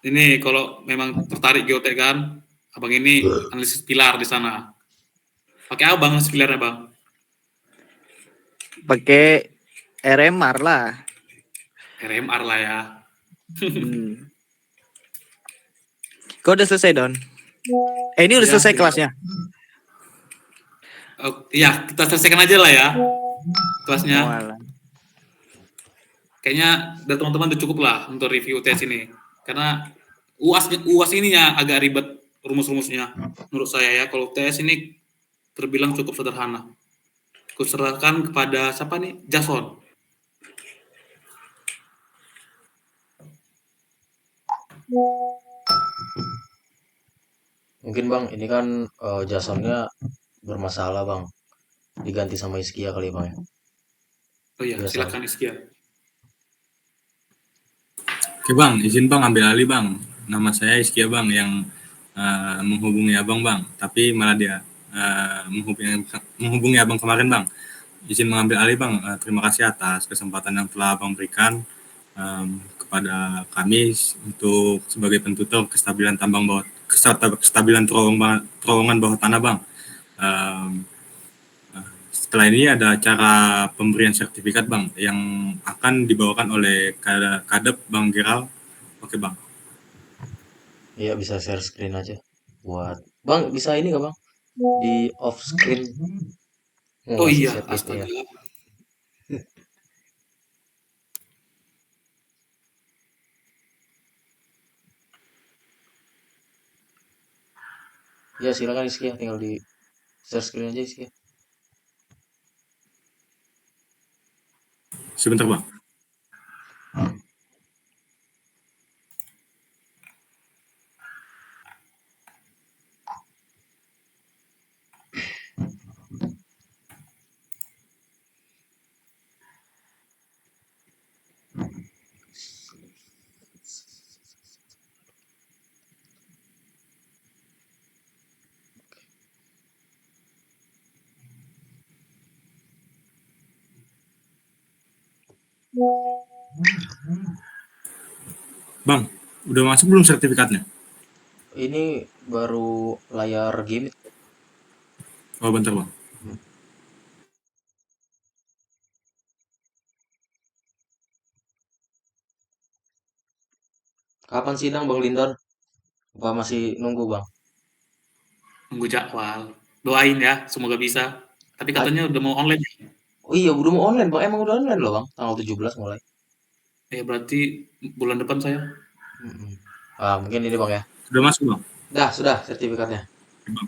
Ini kalau memang tertarik geotek kan, abang ini analisis pilar di sana. Pakai apa bang analisis pilarnya bang? Pakai RMR lah. RMR lah ya. Hmm. Kau udah selesai, Don? Ini udah Ya, selesai ya. kelasnya. Oh, iya, kita selesaikan aja lah ya kelasnya. Walah. Kayaknya dari teman-teman udah cukup lah untuk review tes ini. Karena UAS ininya agak ribet rumus-rumusnya menurut saya ya. Kalau tes ini terbilang cukup sederhana. Kuserahkan kepada siapa nih? Jason. Mungkin Bang, ini kan Jasonnya bermasalah Bang. Diganti sama Iskia kali Bang ya. Oh iya, Biasa. silakan Iskia. Oke bang, izin bang ambil alih bang. Nama saya Iskia bang yang menghubungi abang bang, tapi malah dia menghubungi abang kemarin bang. Izin mengambil alih bang. Terima kasih atas kesempatan yang telah abang berikan kepada kami untuk sebagai pentutor kestabilan tambang bawah kestabilan terowongan bawah tanah bang. Setelah ini ada acara pemberian sertifikat bang yang akan dibawakan oleh Kadep Bang Geral. Oke bang. Iya bisa share screen aja. Buat Bang bisa ini gak Bang? Di off screen. Oh Ngasih iya, sertif astaga. ya. Ya silakan Iskia, tinggal di share screen aja Iskia. Sebentar bang. Bang, udah masuk belum sertifikatnya? Ini baru layar game. Oh bentar bang. Kapan sidang Bang Lindon? Apa masih nunggu Bang? Nunggu jadwal. Doain ya, semoga bisa. Tapi katanya udah mau online. Oh iya udah mau online Bang, emang udah online loh Bang, tanggal 17 mulai. Ya berarti bulan depan saya. Mungkin ini Bang ya. Sudah masuk bang? Sudah sertifikatnya. Bang.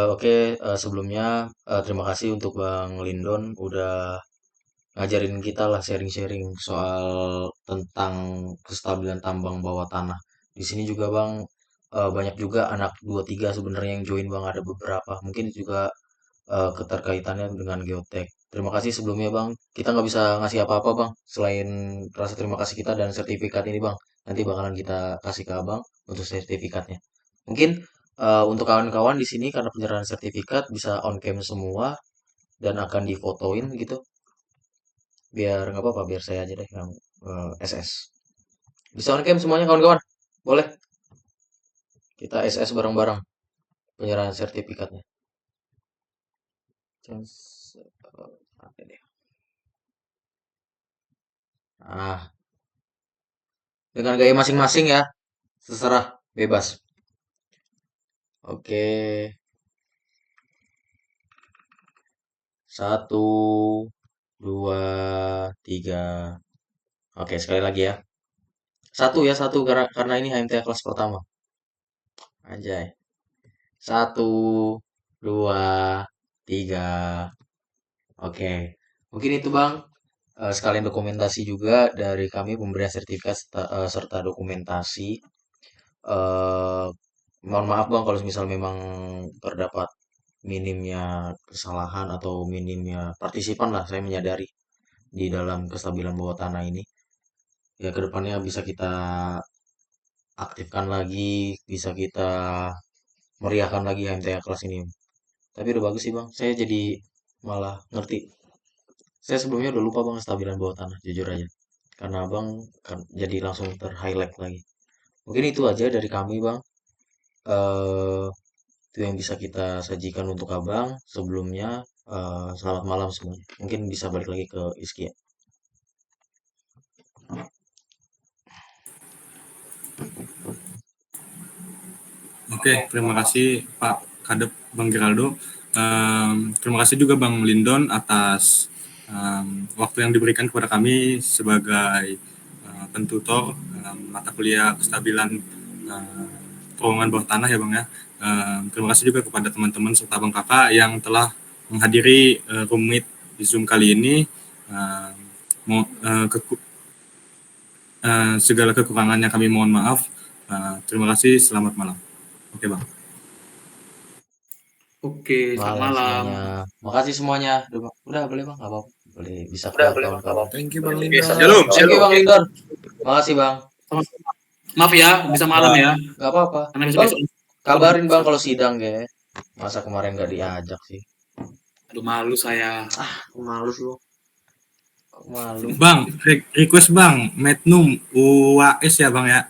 Oke, sebelumnya terima kasih untuk Bang Lindon udah ngajarin kita lah sharing-sharing soal tentang kestabilan tambang bawah tanah. Di sini juga Bang banyak juga anak 23 sebenarnya yang join Bang, ada beberapa. Mungkin juga keterkaitannya dengan geotek. Terima kasih sebelumnya Bang. Kita nggak bisa ngasih apa-apa Bang selain rasa terima kasih kita dan sertifikat ini Bang. Nanti bakalan kita kasih ke Abang untuk sertifikatnya. Mungkin untuk kawan-kawan di sini karena penyerahan sertifikat bisa on cam semua dan akan difotoin gitu. Biar nggak apa-apa, biar saya aja deh yang SS. Bisa on cam semuanya kawan-kawan. Boleh. Kita SS bareng-bareng penyerahan sertifikatnya. Oke deh. Dengan gaya masing-masing ya. Terserah, bebas. Oke. 1, 2, 3. Oke, sekali lagi ya. 1 ya, 1 karena ini HMTA kelas pertama. Anjay. 1, 2, 3. Oke. Mungkin itu Bang. Sekalian dokumentasi juga dari kami pemberian sertifikat serta dokumentasi. Mohon maaf Bang kalau misal memang terdapat minimnya kesalahan atau minimnya partisipan lah, saya menyadari di dalam kestabilan bawah tanah ini. Ya kedepannya bisa kita aktifkan lagi, bisa kita meriahkan lagi HMTA kelas ini. Tapi udah bagus sih Bang, saya jadi malah ngerti. Saya sebelumnya udah lupa bang kestabilan bawah tanah, jujur aja. Karena abang kan jadi langsung ter-highlight lagi. Mungkin itu aja dari kami bang. eh itu yang bisa kita sajikan untuk abang. Sebelumnya selamat malam semuanya. Mungkin bisa balik lagi ke Iskia. Oke, terima kasih Pak Kadep Bang Geraldo. Terima kasih juga Bang Lindon atas waktu yang diberikan kepada kami sebagai pentutor mata kuliah kestabilan terowongan bawah tanah ya Bang ya. Terima kasih juga kepada teman-teman serta Bang Kakak yang telah menghadiri room meet di Zoom kali ini. Segala kekurangannya kami mohon maaf. Terima kasih, selamat malam. Oke Bang. Oke, selamat Malam malam. semuanya. Makasih semuanya. Udah boleh bang, nggak apa-apa. Boleh bisa ke kawan-kawan. Thank you Bang Oke, Lindon. shalom, Thank you bang Lindon. Makasih bang. Maaf ya, bisa malam ya. Nggak apa-apa. Karena Bang, besok-besok. kabarin bang kalau sidang ya. Masa kemarin nggak diajak sih? Aduh, malu saya. Aku malu sih. Aku malu. Bang, request Bang, Metnum UAS ya Bang ya.